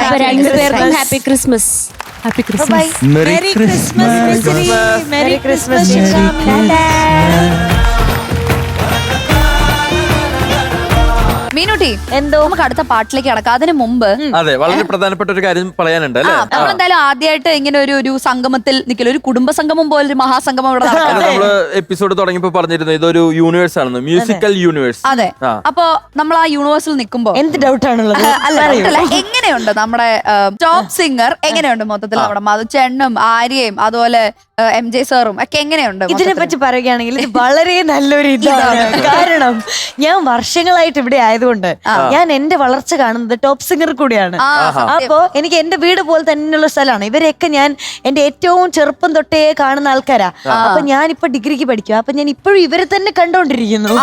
happy Christmas. Happy Christmas. Merry Christmas. Merry Christmas. Meenutty എന്തോ നമുക്ക് അടുത്ത പാട്ടിലേക്ക് കടക്കാം. അതിന് മുമ്പ് അതെ, വളരെ പ്രധാനപ്പെട്ട ഒരു കാര്യം പറയാനുണ്ട് അല്ലേ? നമ്മളെന്തായാലും ആദ്യമായിട്ട് ഇങ്ങനെ ഒരു സംഗമത്തിൽ നിൽക്കില്ല, ഒരു കുടുംബ സംഗമം പോലെ ഒരു മഹാസംഗമം ഇവിടെ നടക്കുന്നത്. നമ്മള് എപ്പിസോഡ് തുടങ്ങിയപ്പോ പറഞ്ഞിരുന്നു ഇതൊരു യൂണിവേഴ്സ് ആണെന്ന്, മ്യൂസിക്കൽ യൂണിവേഴ്സ്. അതെ, അപ്പൊ നമ്മൾ ആ യൂണിവേഴ്സിൽ നിൽക്കുമ്പോ എന്ത് ഡൗട്ടാണുള്ളത്? അല്ല എങ്ങനെയുണ്ട് നമ്മുടെ ടോപ്പ് സിംഗർ? എങ്ങനെയുണ്ട് മൊത്തത്തിൽ നമ്മുടെ മധുചേട്ടനും ആര്യയും അതുപോലെ MJ സാറും ഒക്കെ എങ്ങനെയുണ്ട്? ഇതിനെ പറ്റി പറയുകയാണെങ്കിൽ ഇത് വളരെ നല്ലൊരു ഇതാണ്. കാരണം ഞാൻ വർഷങ്ങളായിട്ട് ഇവിടെ ആയതുകൊണ്ട് ഞാൻ എന്റെ വളർച്ച കാണുന്നത് ടോപ്പ് സിംഗർ കൂടിയാണ്. അപ്പോ എനിക്ക് എന്റെ വീട് പോലെ തന്നെയുള്ള സ്ഥലമാണ്. ഇവരെയൊക്കെ ഞാൻ എന്റെ ഏറ്റവും ചെറുപ്പം തൊട്ടേ കാണുന്ന ആൾക്കാരാ. അപ്പൊ ഞാനിപ്പോ ഡിഗ്രിക്ക് പഠിക്കുക. അപ്പൊ ഞാൻ ഇപ്പോഴും ഇവരെ തന്നെ കണ്ടോണ്ടിരിക്കുന്നു.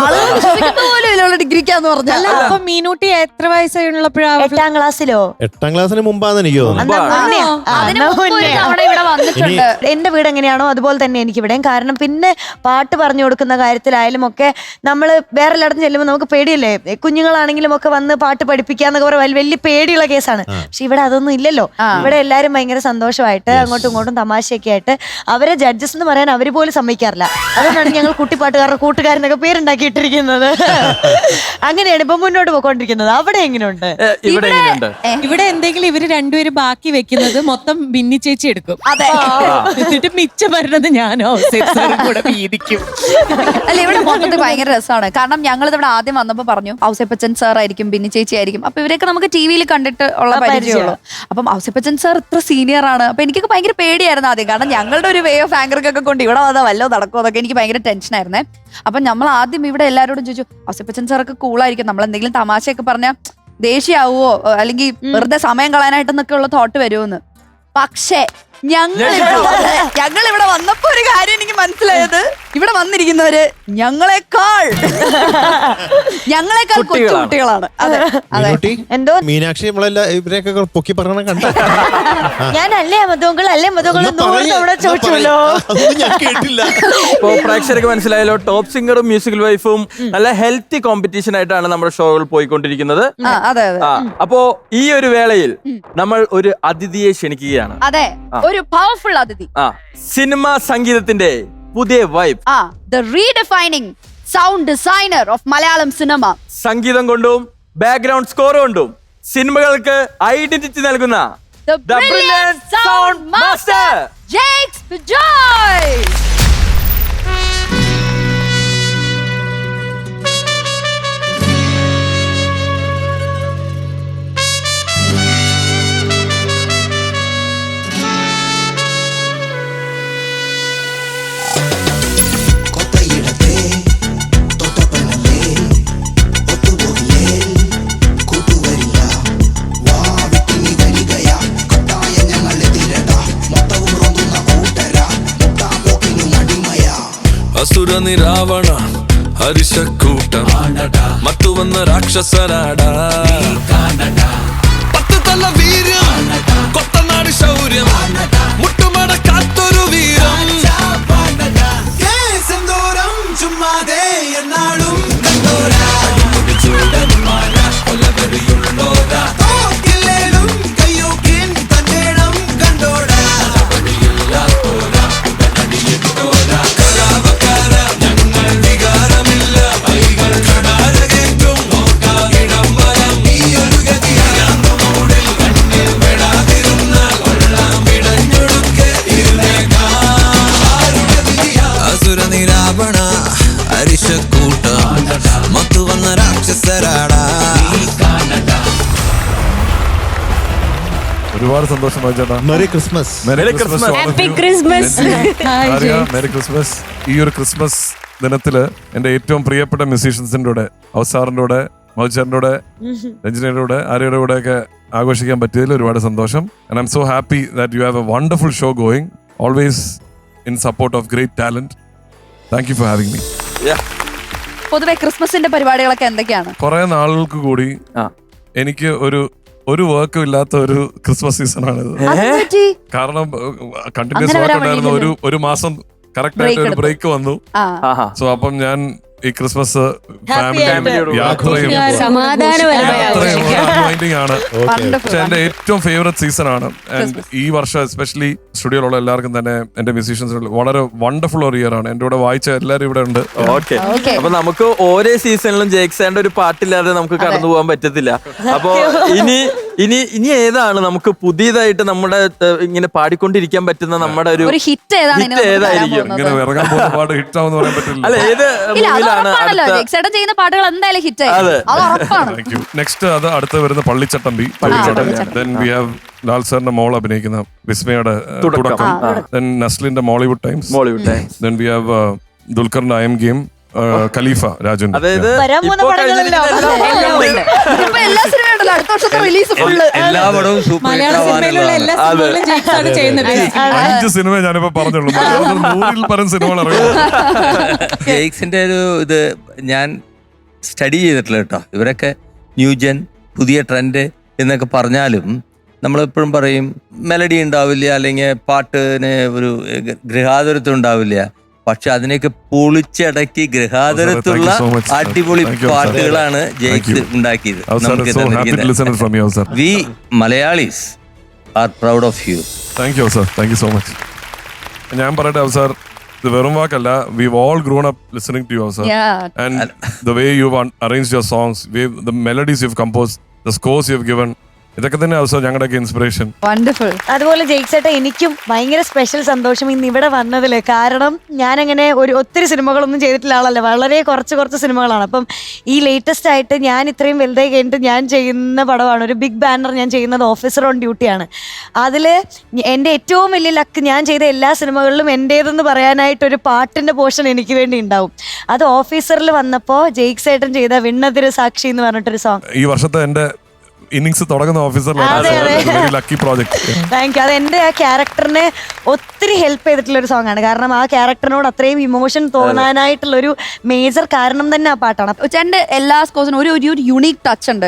ഡിഗ്രിക്കാന്ന് പറഞ്ഞാൽ അപ്പൊ മീനൂട്ടി എത്ര വയസ്സായുള്ളപ്പോഴാ? 8ാം ക്ലാസ്സിലോ? 8ാം ക്ലാസ്സിന് മുമ്പാന്ന് എനിക്ക് തോന്നുന്നു. ഇവിടെ വന്നിട്ടുണ്ട്. എന്റെ വീട് എങ്ങനെയാണോ അതുപോലെ തന്നെ എനിക്ക് ഇവിടെയും. കാരണം പിന്നെ പാട്ട് പറഞ്ഞു കൊടുക്കുന്ന കാര്യത്തിലായാലും ഒക്കെ നമ്മള് വേറെ എല്ലായിടത്തും ചെല്ലുമ്പോൾ നമുക്ക് പേടിയല്ലേ, കുഞ്ഞുങ്ങളാണെങ്കിലും ഒക്കെ വന്ന് പാട്ട് പഠിപ്പിക്കാന്നൊക്കെ പറഞ്ഞാൽ വലിയ പേടിയുള്ള കേസാണ്. പക്ഷെ ഇവിടെ അതൊന്നും ഇല്ലല്ലോ. ഇവിടെ എല്ലാരും ഭയങ്കര സന്തോഷമായിട്ട് അങ്ങോട്ടും ഇങ്ങോട്ടും തമാശയൊക്കെ ആയിട്ട്. അവരെ ജഡ്ജസ് എന്ന് പറയാൻ അവര് പോലും സമ്മതിക്കാറില്ല. അതുകൊണ്ടാണ് ഞങ്ങൾ കുട്ടിപ്പാട്ടുകാരുടെ കൂട്ടുകാരെന്നൊക്കെ പേരുണ്ടാക്കിയിട്ടിരിക്കുന്നത്. അങ്ങനെയാണ് ഇപ്പൊ മുന്നോട്ട് പോയിക്കൊണ്ടിരിക്കുന്നത്. അവിടെ എങ്ങനെയുണ്ട്? ഇവിടെ എന്തെങ്കിലും ഇവര് രണ്ടുപേരും ബാക്കി വെക്കുന്നത് മൊത്തം ബിന്നി ചേച്ചി എടുക്കും. എന്നിട്ട് മിച്ചം വരുന്നത് ഞാനോ കൂടെ വീതിക്കും. അല്ല, ഇവിടെ മൊത്തത്തിൽ ഭയങ്കര രസമാണ്. കാരണം ഞങ്ങൾ ഇവിടെ ആദ്യം വന്നപ്പോ പറഞ്ഞു ഔസേപ്പച്ചൻ സാർ ആയിരിക്കും, ബിന്നി ചേച്ചി ആയിരിക്കും. അപ്പൊ ഇവരൊക്കെ നമുക്ക് ടിവിയിൽ കണ്ടിട്ട് ഉള്ള പരിചയമുള്ളൂ. അപ്പം ഔസേപ്പച്ചൻ സാർ ഇത്ര സീനിയർ ആണ്. അപ്പൊ എനിക്കൊക്കെ ഭയങ്കര പേടിയായിരുന്നു ആദ്യം. കാരണം ഞങ്ങളുടെ ഒരു വേ ഓഫ് ആങ്കർക്കൊക്കെ കൊണ്ട് ഇവിടെ വന്നാൽ വല്ലോ നടക്കുമോ എന്നൊക്കെ എനിക്ക് ഭയങ്കര ടെൻഷനായിരുന്നേ. അപ്പൊ നമ്മൾ ആദ്യം ഇവിടെ എല്ലാവരോടും ചോദിച്ചു ഔസേപ്പച്ചൻ സാറൊക്കെ കൂളായിരിക്കും, നമ്മൾ എന്തെങ്കിലും തമാശയൊക്കെ പറഞ്ഞാൽ ദേഷ്യമാവോ അല്ലെങ്കിൽ വെറുതെ സമയം കളയാനായിട്ടെന്നൊക്കെ ഉള്ള തോട്ട് വരുമെന്ന്. പക്ഷേ ഞങ്ങളിവിടെ വന്നപ്പോ ഒരു കാര്യം എനിക്ക് മനസ്സിലായത്, ഇവിടെ വന്നിരിക്കുന്നവര് ഞങ്ങളെക്കാൾ കൊച്ചു കുട്ടികളാണ്. അതെ, എന്തോ മീനാക്ഷി നമ്മളെല്ലാം ഇവരെയൊക്കെ പൊക്കി പറഞ്ഞ കണ്ട. ഞാനല്ലേ മധുങ്കൾ അല്ലേ മധുങ്കൾ ചോദിച്ചല്ലോ. ഞാൻ കേട്ടില്ല. അപ്പോ പ്രേക്ഷകർക്ക് മനസ്സിലായല്ലോ, ടോപ്പ് സിംഗറും മ്യൂസിക്കൽ വൈഫും നല്ല ഹെൽത്തി കോമ്പറ്റീഷൻ ആയിട്ടാണ് നമ്മുടെ ഷോകൾ പോയിക്കൊണ്ടിരിക്കുന്നത്. അതെ. അപ്പോ ഈ ഒരു വേളയിൽ നമ്മൾ ഒരു അതിഥിയെ ക്ഷണിക്കുകയാണ്. അതെ, ഒരു പവർഫുൾ അതിഥി. സിനിമ സംഗീതത്തിന്റെ പുതിയ vibe, the redefining sound designer of Malayalam cinema. സംഗീതം കൊണ്ടും ബാക്ക്ഗ്രൗണ്ട് സ്കോർ കൊണ്ടും സിനിമകൾക്ക് ഐഡന്റിറ്റി നൽകുന്ന the brilliant sound master Jakes Bijoy. ಅಸುರ ನಿರಾವಣ ಹರಿಷಕೂಟ ಮತ್ತು ವನ್ನ ರಾಕ್ಷಸರಾಡ പത്ത് തല വീര്യം കൊത്തനാട് ശൗര്യം മുട്ടുമട കാത്തൊരു വീരം സിന്ദൂരം ചുമ്മാതെ എന്നാളും കയ്യൂക്കിൻ തന്നേണം കണ്ടോടാ. ഞങ്ങൾ വികാരമില്ല, കടാരകേറ്റും ഇടം വരം ഈ ഒരു ഗതിയാ. ഒരുപാട് സന്തോഷം ചേട്ടാ. Maria Christmas. Merry Christmas. Happy Christmas. Merry Christmas. ഈ ഒരു ക്രിസ്മസ് ദിനത്തില് എന്റെ ഏറ്റവും പ്രിയപ്പെട്ട മ്യൂസീഷ്യൻസിന്റെ കൂടെ, ഔസാറിന്റെ കൂടെ, മൗചാറിന്റെ കൂടെ, രഞ്ജനയുടെ കൂടെ, ആര്യയുടെ കൂടെ ഒക്കെ ആഘോഷിക്കാൻ പറ്റിയതിൽ ഒരുപാട് സന്തോഷം. And I M so happy that you have A wonderful show going, always in support of great talent. Thank you for having me. പൊതുവെ ക്രിസ്മസിന്റെ പരിപാടികളൊക്കെ എന്തൊക്കെയാണ്? കുറെ നാളുകൾക്ക് കൂടി എനിക്ക് ഒരു വർക്കും ഇല്ലാത്ത ഒരു ക്രിസ്മസ് സീസൺ ആണിത്. കാരണം കണ്ടിന്യൂസ് വർക്ക് ഉണ്ടായിരുന്ന ഒരു മാസം കറക്റ്റ് ആയിട്ട് ഒരു ബ്രേക്ക് വന്നു. സോ അപ്പം ഞാൻ ഈ ക്രിസ്മസ് ഫാമിലിയും യാത്രയും ആണ്. പക്ഷെ എന്റെ ഏറ്റവും ഫേവറേറ്റ് സീസൺ ആണ്. ആൻഡ് ഈ വർഷം എസ്പെഷ്യലി സ്റ്റുഡിയോയിലുള്ള എല്ലാവർക്കും തന്നെ എന്റെ മ്യൂസീഷ്യൻസ് വളരെ വണ്ടർഫുൾ ഒരു ഇയർ ആണ്. എന്റെ കൂടെ വായിച്ച എല്ലാവരും ഇവിടെ ഉണ്ട്. ഓക്കെ, അപ്പൊ നമുക്ക് ഓരോ സീസണിലും ജേക്സാന്റെ ഒരു പാട്ടില്ലാതെ നമുക്ക് കടന്നു പോകാൻ പറ്റത്തില്ല. അപ്പൊ ഇനി ഏതാണ് നമുക്ക് പുതിയതായിട്ട് നമ്മുടെ ഇങ്ങനെ പാടിക്കൊണ്ടിരിക്കാൻ പറ്റുന്ന നമ്മുടെ ഒരു ഹിറ്റ് ഏതായിരിക്കും? ഇങ്ങനെ ഇറങ്ങാൻ പോകുന്ന പാട്ട് ഹിറ്റ് ആവുമെന്ന് പറയാൻ പറ്റില്ല. അല്ല, ഏത് ചെയ്യുന്ന പാട്ടുകൾ എന്തായാലും ഹിറ്റ് ആയിരിക്കും. നെക്സ്റ്റ് അത് അടുത്ത് വരുന്ന Pallichattambi. Then we have Lal സാറിന്റെ മോൾ അഭിനയിക്കുന്ന വിസ്മയുടെ തുടക്കം. Then നസ്ലിന്റെ Mollywood times. Then we have ദുൽഖറിന്റെ I Am Game, ഖലീഫ രാജുന്റെ. അതായത് എല്ലാ പടവും സൂപ്പർ. 5 സിനിമ ഞാനിപ്പോ പറഞ്ഞുള്ളൂ. 100-ൽ പരം സിനിമകൾ ഇറങ്ങും. ജെയ്ക്സിന്റെ ഒരു ഇത് ഞാൻ സ്റ്റഡി ചെയ്തിട്ടില്ല കേട്ടോ. ഇവരൊക്കെ ന്യൂജൻ, പുതിയ ട്രെൻഡ് എന്നൊക്കെ പറഞ്ഞാലും നമ്മളെപ്പോഴും പറയും മെലഡി ഉണ്ടാവില്ല, അല്ലെങ്കിൽ പാട്ടിന് ഒരു ഗൃഹാതുരത്വം ഉണ്ടാവില്ല. പക്ഷെ അതിനൊക്കെ പൊളിച്ചടക്കി ഗൃഹാതുരത്തുള്ള അടിപൊളി പാട്ടുകളാണ് ജെയ്ക്സ് ഉണ്ടാക്കിയത്. We Malayalis are proud of you. Thank you sir, thank you so much. ഞാൻ പറയട്ടെ അവസാർ, ഇത് വെറും വാക്കല്ല. We've all grown up listening to you, sir. And the way you've arranged your songs, the melodies you've composed, the scores you've given, ഇതൊക്കെ തന്നെ അവസാനം ഞങ്ങളുടെയൊക്കെ inspiration. Wonderful. അതുപോലെ ജയിച്ചേട്ടാ, എനിക്കും ഭയങ്കര സ്പെഷ്യൽ സന്തോഷം ഇന്ന് ഇവിടെ വന്നതില്. കാരണം ഞാനങ്ങനെ ഒത്തിരി സിനിമകളൊന്നും ചെയ്തിട്ടുള്ള ആളല്ല, വളരെ കുറച്ച് സിനിമകളാണ്. അപ്പം ഈ ലേറ്റസ്റ്റ് ആയിട്ട് ഞാൻ ഇത്രയും വലുതായി കഴിഞ്ഞിട്ട് ഞാൻ ചെയ്യുന്ന പടമാണ് ഒരു ബിഗ് ബാനർ. ഞാൻ ചെയ്യുന്നത് ഓഫീസർ ഓൺ ഡ്യൂട്ടിയാണ്. അതിൽ എൻ്റെ ഏറ്റവും വലിയ ലക്ക്, ഞാൻ ചെയ്ത എല്ലാ സിനിമകളിലും എൻ്റേതെന്ന് പറയാനായിട്ടൊരു പാട്ടിൻ്റെ പോർഷൻ എനിക്ക് വേണ്ടി ഉണ്ടാവും. അത് ഓഫീസറിൽ വന്നപ്പോൾ ജെയ്ക്സേട്ടൻ ചെയ്ത വിണ്ണതിര് സാക്ഷി എന്ന് പറഞ്ഞിട്ടൊരു സോങ്. ഈ വർഷത്തെ എൻ്റെ ഇന്നിങ്സ് തുടങ്ങുന്ന ഓഫീസറിലാണ്. Lucky project. Thank you. അത് എൻ്റെ ആ ക്യാരക്ടറിനെ ഒത്തിരി ഹെൽപ്പ് ചെയ്തിട്ടുള്ള ഒരു സോങ് ആണ്. കാരണം ആ ക്യാരക്ടറിനോട് അത്രയും ഇമോഷൻ തോന്നാനായിട്ടുള്ള ഒരു മേജർ കാരണം തന്നെ ആ പാട്ടാണ്. ചേട്ടൻ്റെ എല്ലാ സ്കോസിനും ഒരു യുണീക് ടച്ച് ഉണ്ട്.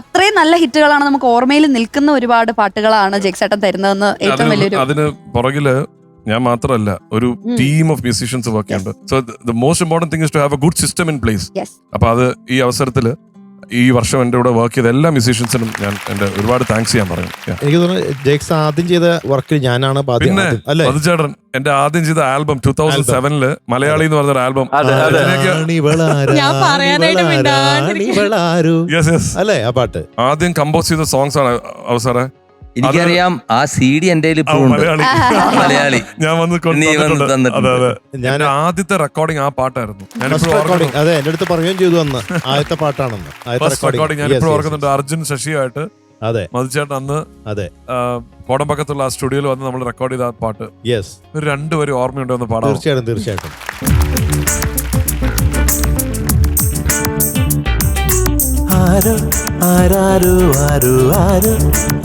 അത്രയും നല്ല ഹിറ്റുകളാണ്, നമുക്ക് ഓർമ്മയിൽ നിൽക്കുന്ന ഒരുപാട് പാട്ടുകളാണ് ജെയ്ക്സേട്ടൻ തരുന്നതെന്ന് ഏറ്റവും വലിയൊരു. അതിന് പുറകില് ഞാൻ മാത്രമല്ല, ഒരു ടീം ഓഫ് മ്യൂസീഷ്യൻസ് വർക്ക് ചെയ്യുന്നുണ്ട്. So the most important thing is to have a good system in place. അപ്പൊ അത് ഈ അവസരത്തില് ഈ വർഷം എൻ്റെ കൂടെ വർക്ക് ചെയ്ത എല്ലാ മ്യൂസീഷ്യൻസിനും ഞാൻ എൻ്റെ ഒരുപാട് താങ്ക്സ് ചെയ്യാൻ പറയും. എനിക്ക് തോന്നുന്നു ജെയ്ക്സ് ആദ്യം ചെയ്ത വർക്കിൽ ഞാനാണ്. പിന്നെ മധുചേട്ടൻ എന്റെ ആദ്യം ചെയ്ത ആൽബം 2007 മലയാളി എന്ന് പറഞ്ഞൊരു ആൽബം അല്ലേ? ആ പാട്ട് ആദ്യം കമ്പോസ് ചെയ്ത സോങ്സ് ആണ് അവസാനം. എനിക്കറിയാം, ആ CD എൻ്റെ മലയാളി ഞാൻ ഞാൻ ആദ്യത്തെ റെക്കോർഡിംഗ് ആ പാട്ടായിരുന്നു. അതെ, എന്റെ അടുത്ത് പറയുകയും ചെയ്തു അന്ന് ആദ്യത്തെ പാട്ടാണെന്ന്. റെക്കോർഡിംഗ് ഞാനിപ്പോഴും ഓർക്കുന്നുണ്ട്. അർജുൻ ശശിയായിട്ട് അതെ മധുചേട്ടൻ അന്ന് അതെ കോടമ്പക്കത്തുള്ള ആ സ്റ്റുഡിയോയിൽ വന്ന് നമ്മൾ റെക്കോർഡ് ചെയ്ത ആ പാട്ട്. യെസ്, ഒരു രണ്ടുപേരും ഓർമ്മയുണ്ടോ എന്ന് പാടാം? തീർച്ചയായിട്ടും. ആരോ ആരാരോ ആരോ ആരോ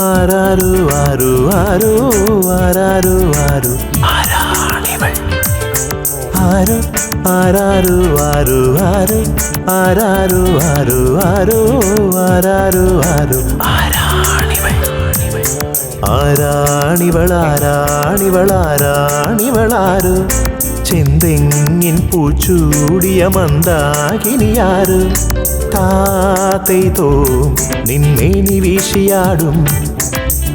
ആരാരോ ആരോ ആരോ ആരാരോ ആരോ ആരാണിവൾ ആരോ ആരാരോ ആരോ ആരോ ആരാരോ ആരോ ആരോ ആരാരോ ആരോ ആരാണിവൾ ആരാണിവൾ ആരാണിവൾ ആരാണിവളാരോ ചെന്തെങ്ങിൻ പൂച്ചൂടിയ മന്ദാകിനിയാരോ താത്തോ നിന്നേനി വീശിയാടും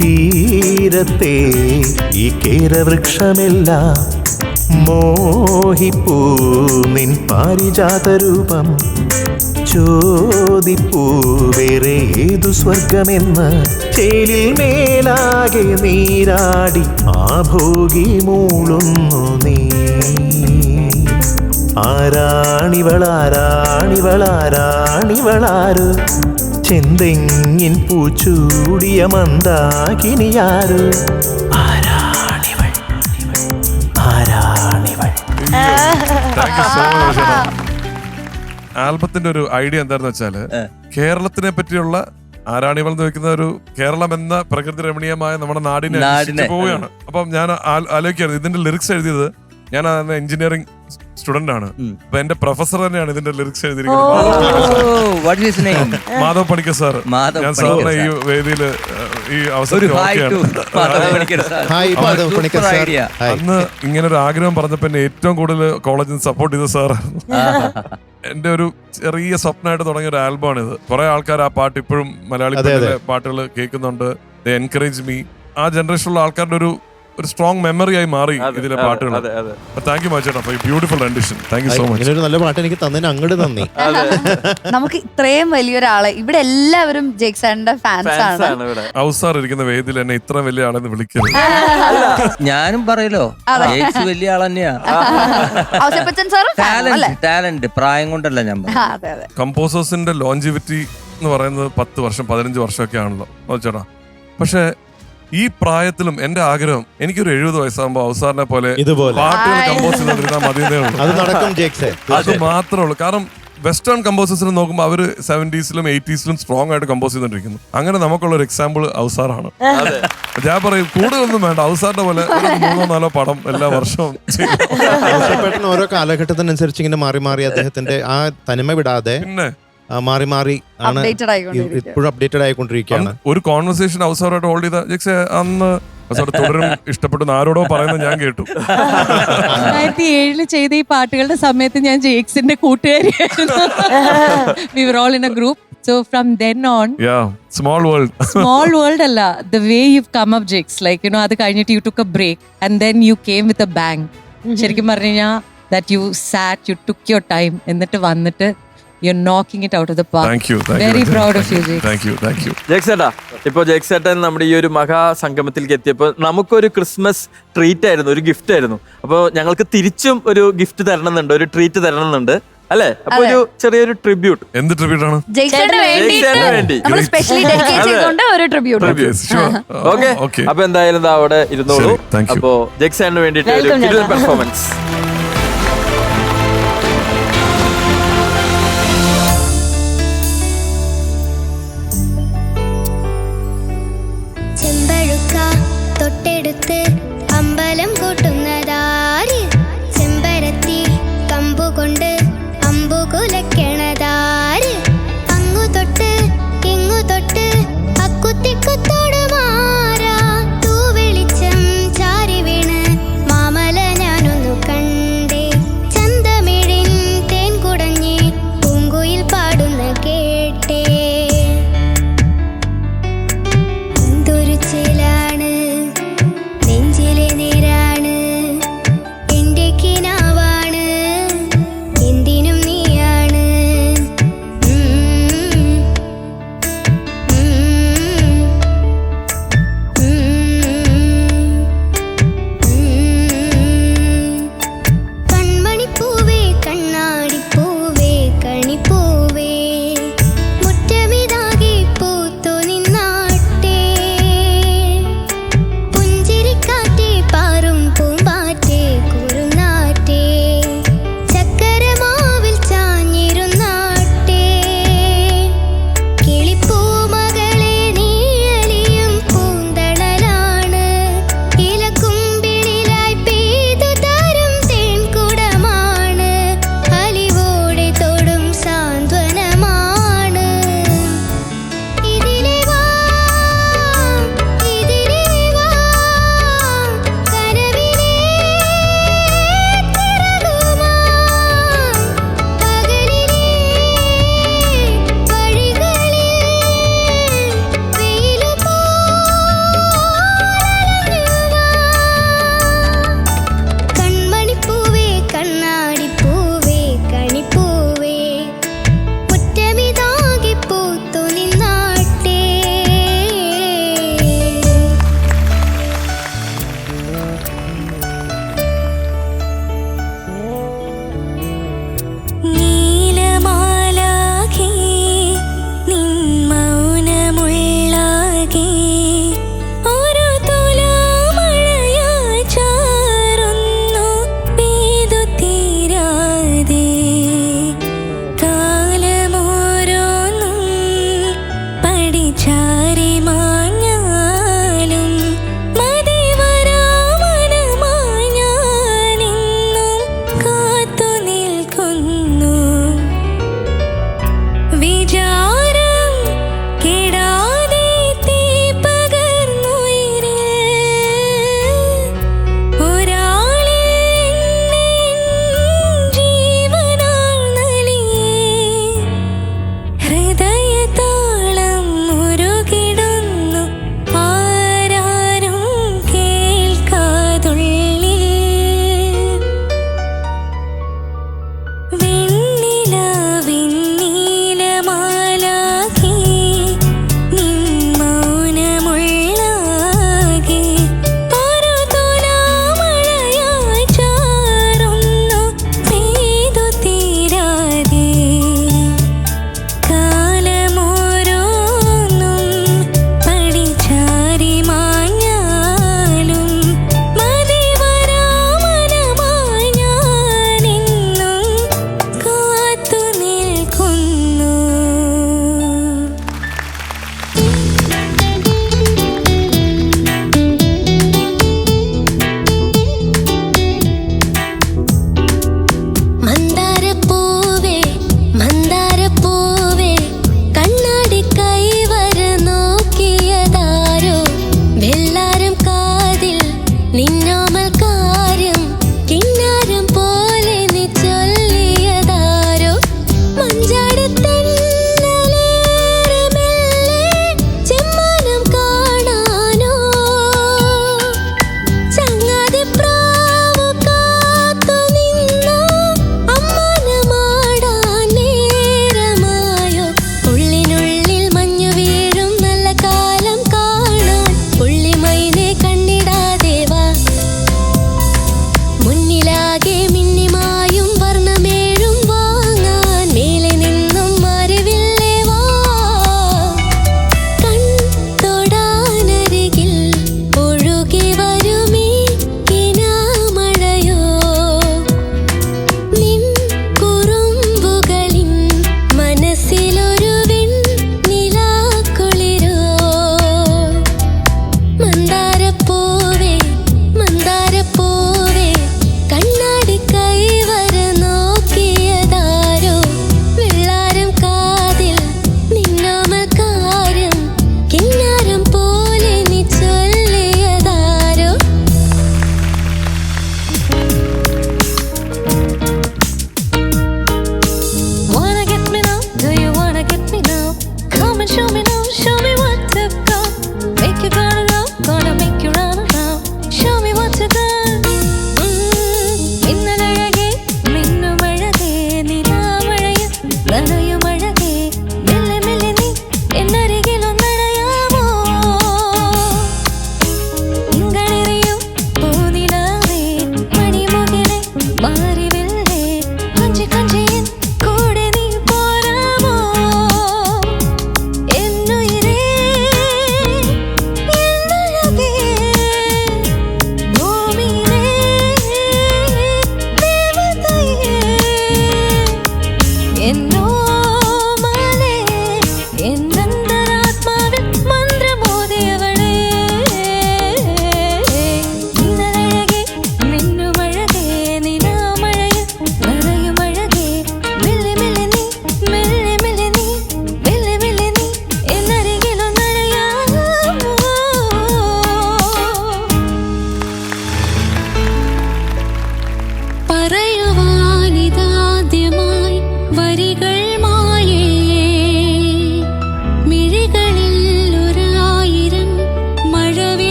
തീരത്തെ ഈ കേരവൃക്ഷമെല്ലാം മോഹിപ്പൂ നിൻ പാരിജാതരൂപം ചോദിപ്പൂ വേറെ ഏതു സ്വർഗമെന്ന് ചേലിൽ മേലാകെ നീരാടി ആഭോഗി മൂളുന്നു നീ ആരാണിവൾ ആരാണിവൾ ആരാണിവളാരോ ചെന്തെങ്ങിൻ പൂച്ചൂടിയ മന്ദാകിനിയാരോ ആരാണിവൾ ആരാണിവൾ. ആൽബത്തിന്റെ ഒരു ഐഡിയ എന്താണെന്ന് വെച്ചാല് കേരളത്തിനെ പറ്റിയുള്ള ആരാണിവൾ എന്ന് വെക്കുന്ന ഒരു കേരളം എന്ന പ്രകൃതി രമണീയമായ നമ്മുടെ നാടിനെ പോവുകയാണ്. അപ്പം ഞാൻ ആലോചിക്കുകയാണ് ഇതിന്റെ ലിറിക്സ് എഴുതിയത് ഞാൻ എഞ്ചിനീയറിംഗ് സ്റ്റുഡന്റ് ആണ്. അപ്പൊ എന്റെ പ്രൊഫസർ തന്നെയാണ് ഇതിന്റെ ലിറിക്സ് എഴുതിയിരിക്കുന്നത്, മാധവ് പണിക്കർ സാർ. ഞാൻ സാറിനെ ഈ വേദിയില് ഈ അവസരം അന്ന് ഇങ്ങനെ ഒരു ആഗ്രഹം പറഞ്ഞപ്പോ എന്നെ ഏറ്റവും കൂടുതൽ കോളേജിൽ നിന്ന് സപ്പോർട്ട് ചെയ്ത സാറായിരുന്നു. എന്റെ ഒരു ചെറിയ സ്വപ്നമായിട്ട് തുടങ്ങിയ ഒരു ആൽബമാണ് ഇത്. കുറെ ആൾക്കാർ ആ പാട്ട് ഇപ്പോഴും മലയാളി പാട്ടുകൾ കേൾക്കുന്നുണ്ട്. Encourage me. ആ ജനറേഷനിലുള്ള ആൾക്കാരുടെ ഒരു സ്ട്രോങ് മെമ്മറി ആയി മാറി ഇതിലെ പാട്ടുകൾ. താങ്ക് യു മച്ചേട്ടാ for beautiful rendition. Thank you so much. ഒരു നല്ല പാട്ട് എനിക്ക് തന്നതിന് അങ്ങോട്ട് നന്ദി. നമുക്ക് ഇത്രയും വലിയൊരാളെ ഇവിടെ എല്ലാവരും ജേക്സാറിന്റെ ഫാൻസ് ആണ്. ഔസാർ ഇരിക്കുന്ന വേദിയിൽ എന്നെ ഇത്ര വലിയ ആളെന്ന് വിളിക്കരുത്. ഞാനും പറയലോ വലിയ ആൾ തന്നെയാ. ടാലന്റ് പ്രായം കൊണ്ടല്ല ഞാൻ. കമ്പോസേഴ്സിന്റെ ലോഞ്ചിവിറ്റി എന്ന് പറയുന്നത് 10 വർഷം 15 വർഷമൊക്കെ ആണല്ലോ ചേട്ടാ. പക്ഷെ ഈ പ്രായത്തിലും എന്റെ ആഗ്രഹം എനിക്കൊരു 70 വയസ്സാകുമ്പോ ഔസാറിനെ പോലെ പാട്ടുകൾ കമ്പോസ് ചെയ്തിരുന്നാൽ മതിയേ ഉള്ളൂ. അത് മാത്രമേ ഉള്ളൂ. കാരണം വെസ്റ്റേൺ കമ്പോസേഴ്സിനെ നോക്കുമ്പോൾ അവര് 70s-ലും 80s-ലും സ്ട്രോങ് ആയിട്ട് കമ്പോസ് ചെയ്തോണ്ടിരിക്കുന്നു. അങ്ങനെ നമുക്കുള്ള ഒരു എക്സാമ്പിൾ ഔസാറാണ്. ഞാൻ പറയും കൂടുതലൊന്നും വേണ്ട, ഔസാറിന്റെ പോലെ 3-4 പടം എല്ലാ വർഷവും ചെയ്യും. ഓരോ കാലഘട്ടത്തിനനുസരിച്ച് ഇങ്ങനെ മാറി മാറി അദ്ദേഹത്തിന്റെ ആ തനിമ വിടാതെ പിന്നെ മാറി മാറി ആണ് ഇപ്പോഴും അപ്ഡേറ്റഡ് ആയിക്കൊണ്ടിരിക്കുകയാണ്. ഒരു കോൺവെർസേഷൻ ഔസാറായിട്ട് ഹോൾഡ് ചെയ്ത ജെക്സെ അന്ന് തുടരും ഇഷ്ടപ്പെട്ടു ആരോടോ പറയുന്നത് ഞാൻ കേട്ടു. 2007 ചെയ്ത ഈ പാട്ടുകളുടെ സമയത്ത് ഞാൻ ജേക്സിന്റെ കൂട്ടുകാരിയായിരുന്നു. We were all in a group. So from then on, small world അല്ല, the way you've come up, Jakes, like അത് കഴിഞ്ഞിട്ട് you took a break and then you came with a bang. ശരിക്കും പറഞ്ഞു കഴിഞ്ഞാൽ that you sat, you took your time, എന്നിട്ട് വന്നിട്ട് you're knocking it out of the park. Thank you. Very proud of you, Jakes. Thank you. ജേക്സേട്ടാ, ഇപ്പൊ ജേക്സേട്ടൻ നമ്മുടെ ഈ ഒരു മഹാസംഗമത്തിലേക്ക് എത്തിയപ്പോൾ നമുക്കൊരു ക്രിസ്മസ് ട്രീറ്റ് ആയിരുന്നു, ഒരു ഗിഫ്റ്റ് ആയിരുന്നു. അപ്പോൾ ഞങ്ങൾക്ക് തിരിച്ചും ഒരു ഗിഫ്റ്റ് തരണമെന്നുണ്ട്, ഒരു ട്രീറ്റ് തരണമെന്നുണ്ട് അല്ലേ? അപ്പൊ ഒരു ചെറിയൊരു ട്രിബ്യൂട്ട്. എന്ത് ട്രിബ്യൂട്ട് ആണ്? ഓക്കെ, അപ്പൊ എന്തായാലും അവിടെ ഇരുന്നോളൂ. അപ്പൊ ജേക്സേട്ടന് വേണ്ടിയിട്ട് ഒരു പെർഫോമൻസ്. തൊട്ടെടുത്ത് അമ്പലം കൂട്ടുന്നതാര്, ചെമ്പരത്തി കമ്പുകൊണ്ട് അമ്പു കുലക്കണതാര്, അങ്ങു തൊട്ട് ഇങ്ങു തൊട്ട് അക്കുത്തിക്കുത്തോട് മാറാ, തൂവെളിച്ചം ചാരി വീണ് മാമല ഞാനൊന്നു കണ്ടേ, ചന്തമിഴിൻ തേൻ കുടഞ്ഞ് പൂങ്കുയിൽ പാടുന്ന കേട്ടേ, എന്തൊരു ചേലാണ് നെഞ്ചി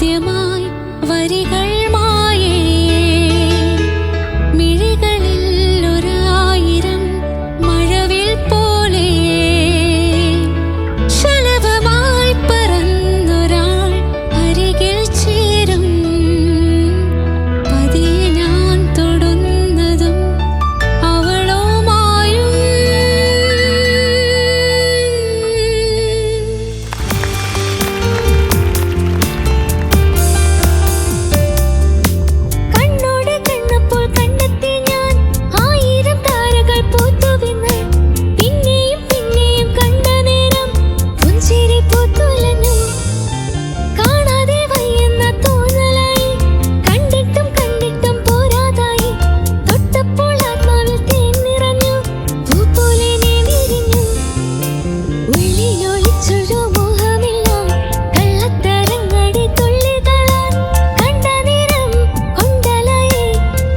ആദ്യമായി വരികൾ മായേ മിഴികളിൽ ഒരായിരം മഴവിൽ പോലെ ശലഭമായി പറന്നൊരാൾ അരികിൽ ചേരും പതിയെ ഞാൻ തൊടുന്നതും അവളോ മായും കണ്ണോട് കണ്ണപ്പോൾ കണ്ടെത്തി ഞാൻ ആയിരം താരകൾ പൂത്തുവിന്ന് പിന്നെയും പിന്നെയും കണ്ട നേരം പുഞ്ചിരി പൂത്തുലഞ്ഞു കാണാതെ വയ്യെന്ന തോന്നലായി കണ്ടിട്ടും കണ്ടിട്ടും പോരാതായി തൊട്ടപ്പോൾ ആത്മാവിൽ തേൻ നിറഞ്ഞു പൂ പോലെ നീ വിരിഞ്ഞു ഉള്ളിലൊളിച്ചൊരു മോഹമില്ല കള്ളത്തരങ്ങടി തുള്ളികളാൽ കണ്ട നേരം കൊണ്ടലായി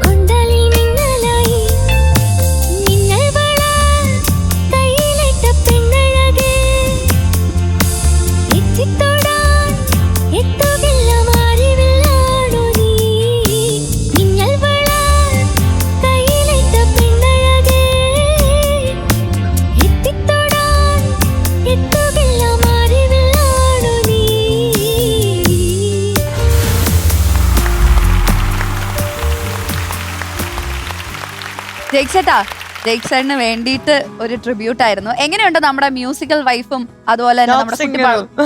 കൊണ്ടലിൽ മിന്നലായി മിന്നൽ വള കയ്യിലിട്ട പെണ്ണഴകേ എത്തിത്തൊടാൻ എത്തുകില്ല മാറിവില്ലാണു നീ മിന്നൽ വള കയ്യിലിട്ട പെണ്ണഴകേ എത്തിത്തൊടാൻ എത്തുകില്ല മാറിവില്ലാണു നീ. ജയിക്സേട്ടാ, ജയിക്സേട്ടന് വേണ്ടിയിട്ട് ഒരു ട്രിബ്യൂട്ട് ആയിരുന്നു. എങ്ങനെയുണ്ട് നമ്മുടെ മ്യൂസിക്കൽ വൈഫും അതുപോലെ തന്നെ നമ്മുടെ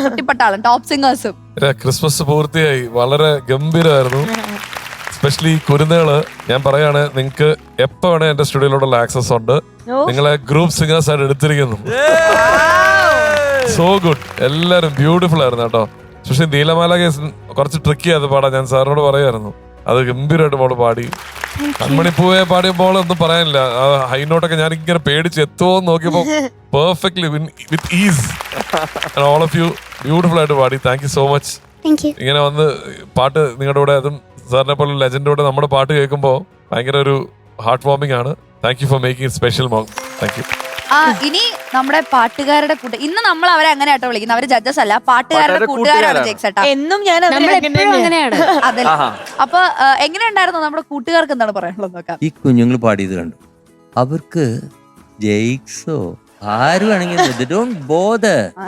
കുട്ടിപ്പട്ടാളം ടോപ്പ് സിംഗേഴ്സും? ക്രിസ്മസ് പൂർത്തിയായി, വളരെ ഗംഭീരമായിരുന്നു. എസ്പെഷ്യലി കുരുന്നുകള്, ഞാൻ പറയാണ്, നിങ്ങൾക്ക് എപ്പോ വേണേ എന്റെ സ്റ്റുഡിയോയിലോട്ടുള്ള ആക്സസ് ഉണ്ട്. നിങ്ങളെ ഗ്രൂപ്പ് സിംഗേഴ്സ് ആയിട്ട് എടുത്തിരിക്കുന്നു. സോ ഗുഡ്, എല്ലാരും ബ്യൂട്ടിഫുൾ ആയിരുന്നു കേട്ടോ. പക്ഷെ നീലമാല കേസ് കുറച്ച് ട്രിക്കി അത് പാടാൻ ഞാൻ സാറിനോട് പറയായിരുന്നു. അത് ഗംഭീരമായിട്ട് മോള് പാടി. കൺമണിപ്പൂവെ പാടിയപ്പോൾ ഒന്നും പറയാനില്ല. ആ ഹൈ നോട്ടൊക്കെ ഞാൻ ഇങ്ങനെ പേടിച്ച് എത്തുമോ നോക്കിയപ്പോ perfectly with is. All of you beautiful ആയിട്ട് പാടി. Thank you so much. ഇങ്ങനെ വന്ന് പാട്ട് നിങ്ങളുടെ കൂടെ, അതും സാറിനെ പോലെ ലെജൻഡോടെ നമ്മുടെ പാട്ട് കേൾക്കുമ്പോൾ ഭയങ്കര ഒരു ഹാർട്ട് വാർമിംഗ് ആണ്. Thank you for making it special mom. Thank you. ഇനി നമ്മുടെ പാട്ടുകാരുടെ കൂട്ടം, ഇന്ന് നമ്മൾ അവരെ അങ്ങനെ ആട്ടോ വിളിക്കുന്നത്. അവര് ജഡ്ജസ് അല്ല, പാട്ടുകാരുടെ കൂട്ടുകാരാണ് ജയിക്സേട്ടാ. എന്നും ഞാൻ അങ്ങനെയാണ്. അതല്ല. അപ്പൊ എങ്ങനെയുണ്ടായിരുന്നു നമ്മുടെ കൂട്ടുകാർക്ക് എന്താണ് പറയാനുള്ളത് നോക്കാം. ഈ കുഞ്ഞുങ്ങൾ പാടിയത് കണ്ടു. അവർക്ക് ജെയ്ക്സോ ആരും ആണെങ്കിലും ബോധ,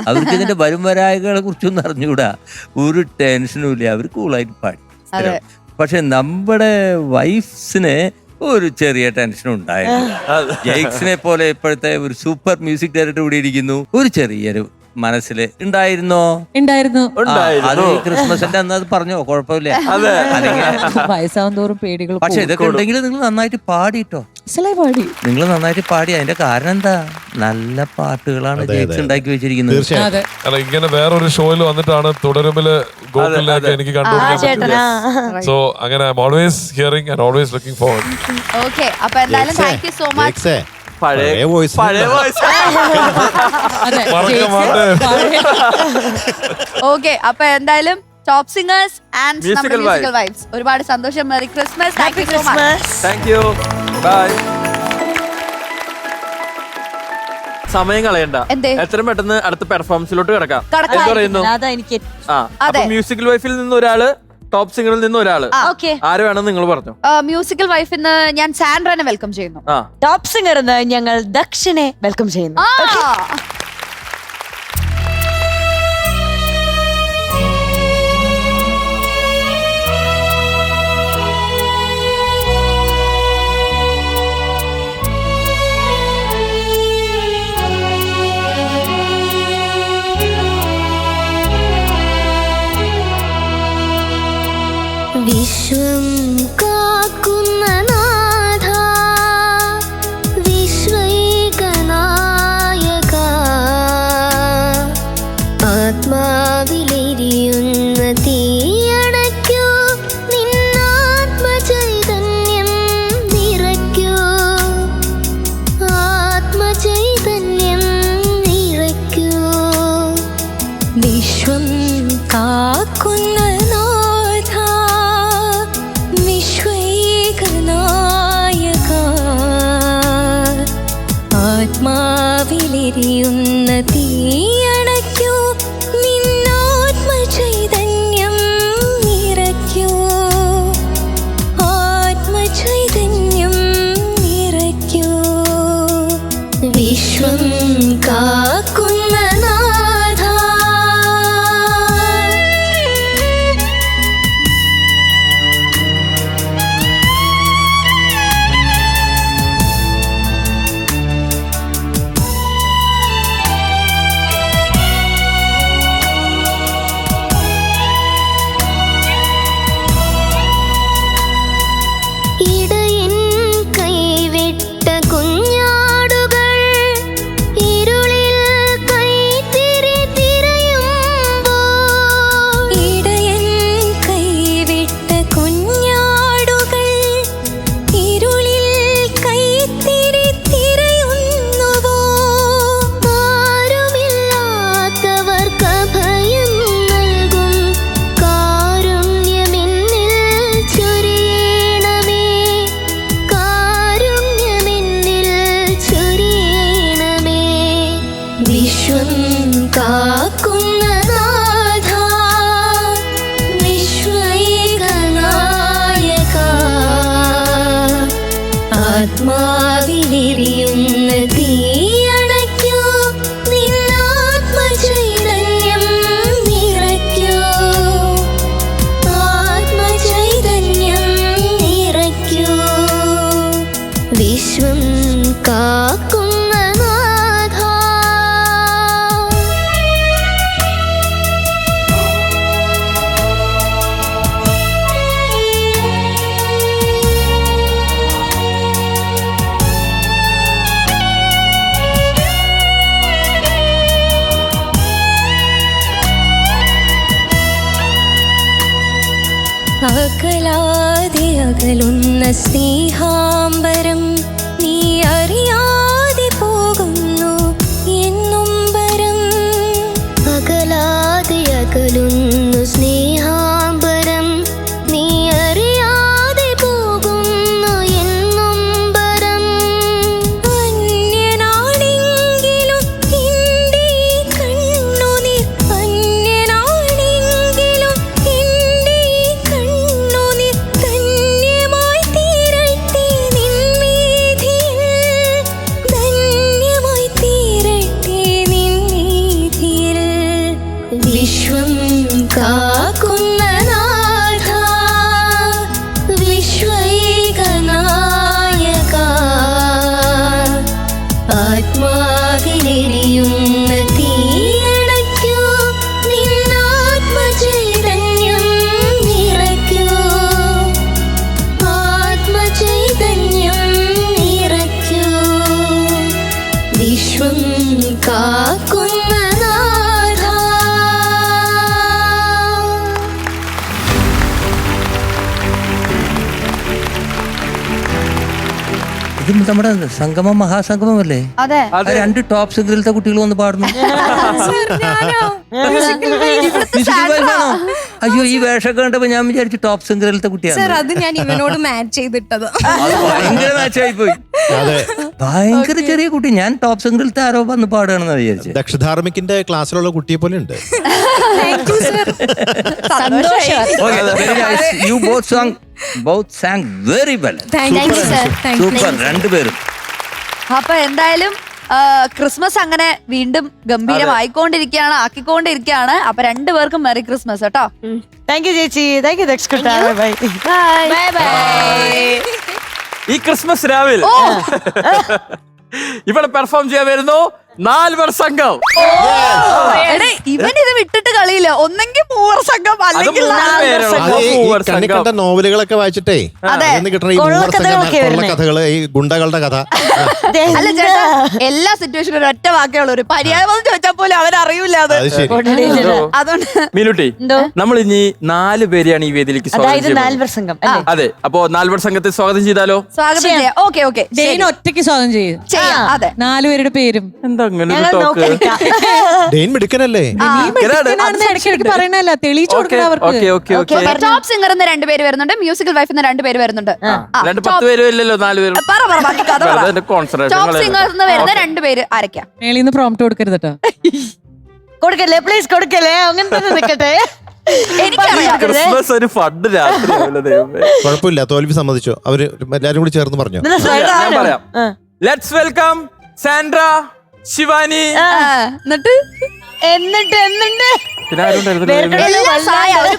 അവർക്ക് ഇതിന്റെ വരും വരായകളെ കുറിച്ചൊന്നും അറിഞ്ഞുകൂടാ. ഒരു ടെൻഷനും ഇല്ല, അവർ കൂളായിട്ട് പാടി. പക്ഷെ നമ്മുടെ വൈഫ്സിന് ഒരു ചെറിയ ടെൻഷൻ ഉണ്ടായിരുന്നു. ജെയ്ക്സിനെ പോലെ ഇപ്പോഴത്തെ ഒരു സൂപ്പർ മ്യൂസിക് ഡയറക്ടർ കൂടി ഇരിക്കുന്നു. ഒരു ചെറിയൊരു മനസ്സിൽ ഉണ്ടായിരുന്നോ? ഉണ്ടായിരുന്നു. അത് ക്രിസ്മസിന്റെ അന്ന് അത് പറഞ്ഞോ, കുഴപ്പമില്ല. വയസ്സാവും തോറും പേടികൾ. പക്ഷെ ഇതൊക്കെ ഉണ്ടെങ്കിൽ നിങ്ങൾ നന്നായിട്ട് പാടിട്ടോ. പാടി, നിങ്ങൾ നന്നായിട്ട് പാടി. അതിന്റെ കാരണം എന്താ? നല്ല പാട്ടുകളാണ് ജെയ്ക്സ് ഉണ്ടാക്കി വെച്ചിരിക്കുന്നത്. അല്ല, ഇങ്ങനെ വേറൊരു ഷോയിൽ വന്നിട്ടാണ് തുടരുമില് ഗോകുലിനൊക്കെ എനിക്ക് കണ്ടുപിടിക്കാൻ പറ്റും. സോ അങ്ങനെ I am always hearing and always looking forward. Okay, അപ്പൊ എന്തായാലും താങ്ക് യു സോ മച്ച്. പഴയ വോയിസ്. ഓക്കെ, അപ്പൊ എന്തായാലും ടോപ്പ് സിംഗേഴ്സ് ആൻഡ് നമ്മുടെ മ്യൂസിക്കൽ വൈബ്സ്, ഒരുപാട് സന്തോഷം. Merry Christmas. Thank you so much. Thank you. Bye. സമയം കളയണ്ട, എത്രയും പെട്ടെന്ന് അടുത്ത പെർഫോമൻസിലോട്ട് കിടക്കാം. എന്ത് പറയുന്നു? അപ്പൊ മ്യൂസിക്കൽ വൈഫിൽ നിന്ന് ഒരാള്, ടോപ്പ് സിംഗറിൽ നിന്ന് ഒരാള്, ആര് വേണം നിങ്ങൾ പറഞ്ഞു? മ്യൂസിക്കൽ വൈഫിൽ നിന്ന് ഞാൻ സാൻഡ്രനെ വെൽക്കം ചെയ്യുന്നു. ടോപ്പ് സിംഗർ ഞങ്ങൾ ദക്ഷിണെ വെൽക്കം ചെയ്യുന്നു. വിശ്വം കാക്കുന്ന നാഥ, വിശ്വൈകനായക, ആത്മാവിലെരിയുന്ന തീയണയ്ക്കൂ, നിന്നാത്മചൈതന്യം നിറയ്ക്കൂ, ആത്മചൈതന്യം നിറയ്ക്കൂ. വിശ്വം കാക്കുന്ന ആത്മാവിലെരിയുന്ന തീയണയ്ക്കൂ, നിന്നാത്മചൈതന്യം അകലാതെ അകലുന്ന സ്നേഹാംബരം നീ അറിയാതെ പോകുന്നു എന്നുംബരം അകലാതെ അകലുന്നു സ്നേഹാംബരം നീ അറിയാതെ പോകുന്നു എന്നുംബരം അന്യനാണെങ്കിലും എൻ്റെ കണ്ണുനീർ അന്യനാണെങ്കിലും എൻ്റെ കണ്ണുനീർ ധന്യമായി തീരട്ടെ നിൻവീഥിയിൽ ധന്യമായി തീരട്ടെ നിൻവീഥിയിൽ വിശ്വം കാക്കുന്ന നാഥ വിശ്വൈകനായക ആത്മാവിലെരിയുന്ന തീയണയ്ക്കൂ നിന്നാത്മചൈതന്യം നിറയ്ക്കൂ ആത്മചൈതന്യം നിറയ്ക്കൂ വിശ്വം കാക്കുന്ന നാഥ. ഇത് നമ്മുടെ സംഗമം മഹാസംഗമല്ലേ? അതെ. ആ 2 ടോപ്പ് സിംഗറിലത്തെ കുട്ടികൾ വന്ന് പാടുന്നു. Musical wife ആണോ? അയ്യോ, ഈ വേഷമൊക്കെ കണ്ടപ്പോ ഞാൻ വിചാരിച്ചു ടോപ്പ് സിംഗറിലത്തെ കുട്ടിയാണ്. അത് ഞാൻ ഇവനോട് മാച്ച് ചെയ്തിട്ടത്. അത് ഭയങ്കര മാച്ചായി പോയി. ഭയങ്കര ചെറിയ കുട്ടി. ഞാൻ ടോപ്പ് സിംഗറിലത്തെ ആരോ വന്ന് പാടുകയാണെന്ന് വിചാരിച്ചു. ദക്ഷധാർമ്മിക്കിന്റെ ക്ലാസ്സിലുള്ള കുട്ടിയെ പോലെ ഉണ്ട്. You both sang very well. Thank you, sir. Super, രണ്ടുപേരും. അപ്പൊ എന്തായാലും ക്രിസ്മസ് അങ്ങനെ വീണ്ടും ഗംഭീരമായിക്കൊണ്ടിരിക്കുകയാണ്, ആക്കിക്കൊണ്ടിരിക്കുകയാണ്. അപ്പൊ രണ്ടുപേർക്കും മെറി ക്രിസ്മസ് കേട്ടോ. താങ്ക് യു ചേച്ചി. Thank you Daksha. Bye bye. ഈ ക്രിസ്മസ് രാവിലെ ഇവിടെ പെർഫോം ചെയ്യാൻ വരുന്നു 4 പേർ സംഘം. ഇവൻ ഇത് വിട്ടിട്ട് കളിയില്ല. ഒന്നെങ്കിൽ 3 സംഘം അല്ലെങ്കിൽ 4 കണ്ട നോവലുകളൊക്കെ വായിച്ചിട്ടേ കിട്ടണ ഈ കഥകള്, ഈ ഗുണ്ടകളുടെ കഥ. അല്ല ചേട്ടാ, എല്ലാ സിറ്റുവേഷനും ഒറ്റ വാക്കുള്ള ഒരു പര്യായം ചോദിച്ചാൽ പോലും അവരറിയില്ല. അത് അതുകൊണ്ട് മീനുട്ടി, നമ്മൾ ഇനി 4 പേരെയാണ് ഈ വേദിയിലേക്ക് സ്വാഗതം ചെയ്യുന്നത്. അതെ, അപ്പൊ 4 പേർ സംഘത്തെ സ്വാഗതം ചെയ്താലോ? സ്വാഗതം ചെയ്യാം. Okay okay. ഒറ്റയ്ക്ക് സ്വാഗതം ചെയ്യും. അതെ, 4 പേരുടെ പേരും. എന്താ അങ്ങനെ ഒരു ടോക്ക്? മിടുക്കനല്ലേ? ഇടയ്ക്കിടയ്ക്ക് പറയണല്ല, തെളിയിച്ചു കൊടുക്കണം അവർക്ക്. ടോപ്പ് സിംഗർ എന്ന് 2 പേര് വരുന്നുണ്ട്, മ്യൂസിക്കൽ വൈഫ് എന്ന് 2 പേര് വരുന്നുണ്ട്. 10 പേരും ഇല്ലല്ലോ, 4 പേരും. ടോപ്പ് സിംഗർ എന്ന് വരുന്ന 2 പേര് ആരൊക്കെയാ? മേളിന്ന് പ്രോംപ്റ്റ് കൊടുക്കരുത് കേട്ടോ. കൊടുക്കല്ലേ, പ്ലീസ് കൊടുക്കല്ലേ. അങ്ങനെ തന്നെ നിൽക്കട്ടെ. ക്രിസ്മസ് ഒരു ഫണ്ട് രാത്രി. കുഴപ്പമില്ല, തോൽവി സമ്മതിച്ചോ. അവര് എല്ലാരും കൂടി ചേർന്ന് പറഞ്ഞു. ഞാൻ പറയാം. Let's welcome Sandra, Shivani. എന്നിട്ട്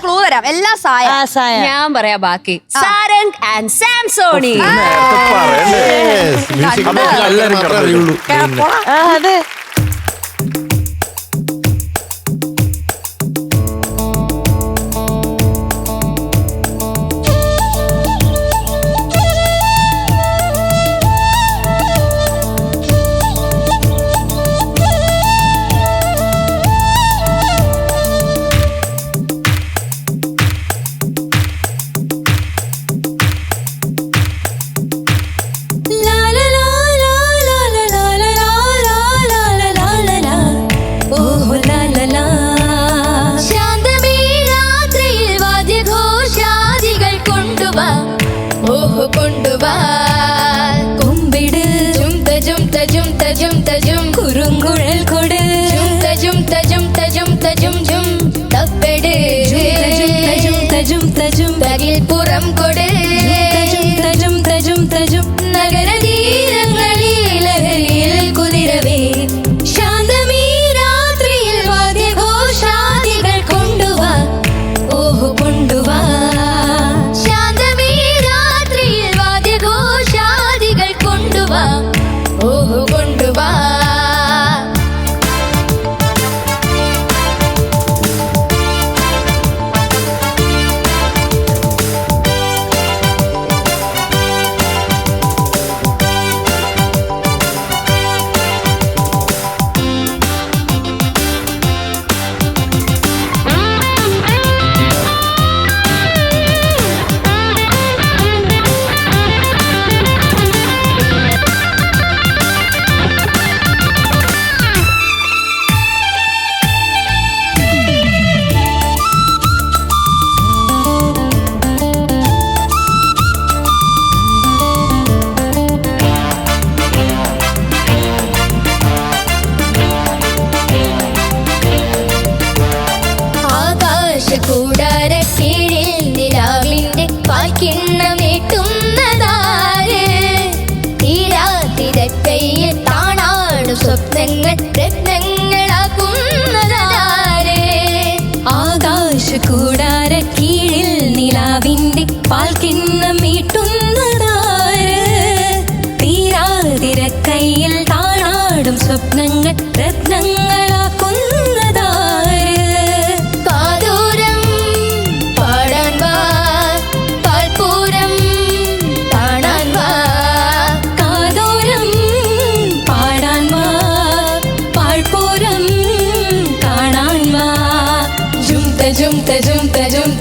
ക്ലൂ തരാം. എല്ലാ സായ. ഞാൻ പറയാ ബാക്കി. സാരംഗ് ആൻഡ് സാംസോണി. അറിയുള്ളൂ. അതെ. La la la la la la la la la la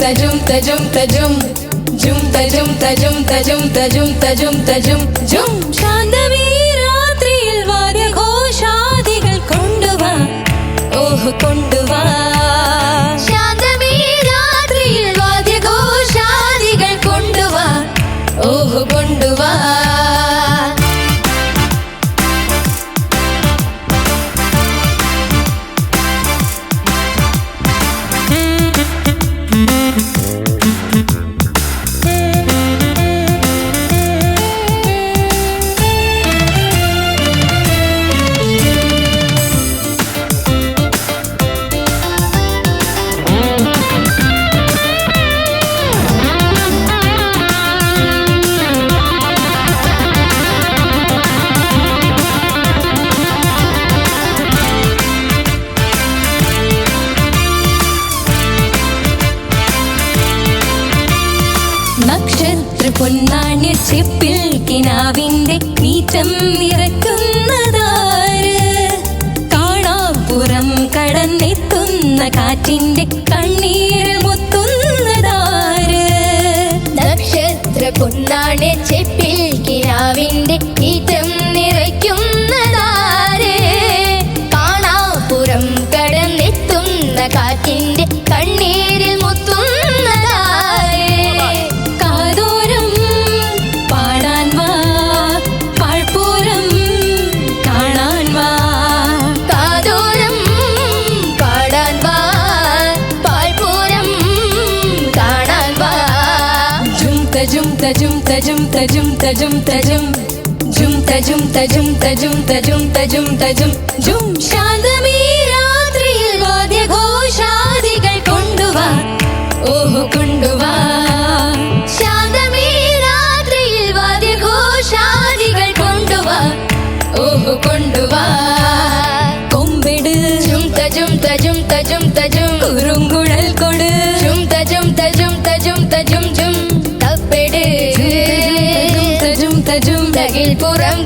തജും തജും തജും ജും തജും തജും തജും തജും തജും തജും ജും ശാന്തമീ രാത്രിയിൽ വാദ്യഘോഷാദികൾ കൊണ്ടുവാ ഓഹ് കൊണ്ടുവാ ശാന്തമീ രാത്രിയിൽ വാദ്യഘോഷാദികൾ കൊണ്ടുവാ ഓഹ് കൊണ്ടുവാ പൊന്നാണ്യ ചെപ്പിൽ കിനാവിന്റെ നീറ്റം നിറക്കുന്നതാര് കാണാപ്പുറം കടന്നെത്തുന്ന കാറ്റിന്റെ കണ്ണീരിൽ മുത്തുന്നതാര് നക്ഷത്ര പൊന്നാണ്യ ചെപ്പിൽ കിനാവിന്റെ നീറ്റം നിറയ്ക്കുന്നതാര് കാണാപ്പുറം കടന്നെത്തുന്ന കാറ്റിന്റെ കണ്ണീരിൽ മുത്തുന്നതാര് തജും തജും തജും തജും തജും ജും തജും തജും തജും തജും തജും തജും ജും ശാന്തമീ രാത്രിയിൽ വാദ്യഘോഷാദികൾ കൊണ്ടുവാ ഓഹ് കൊണ്ടുവാ ശാന്തമീ രാത്രിയിൽ വാദ്യഘോഷാദികൾ കൊണ്ടുവാ ഓഹ് കൊണ്ടുവാ കൊമ്പെട് ജും തജും തജും തജും തജും കുറുങ്കുഴൽ കൊട് ജും തജും തജും തജും തജും ജും തപ്പെട് തജും തജും തകിൽ പുറം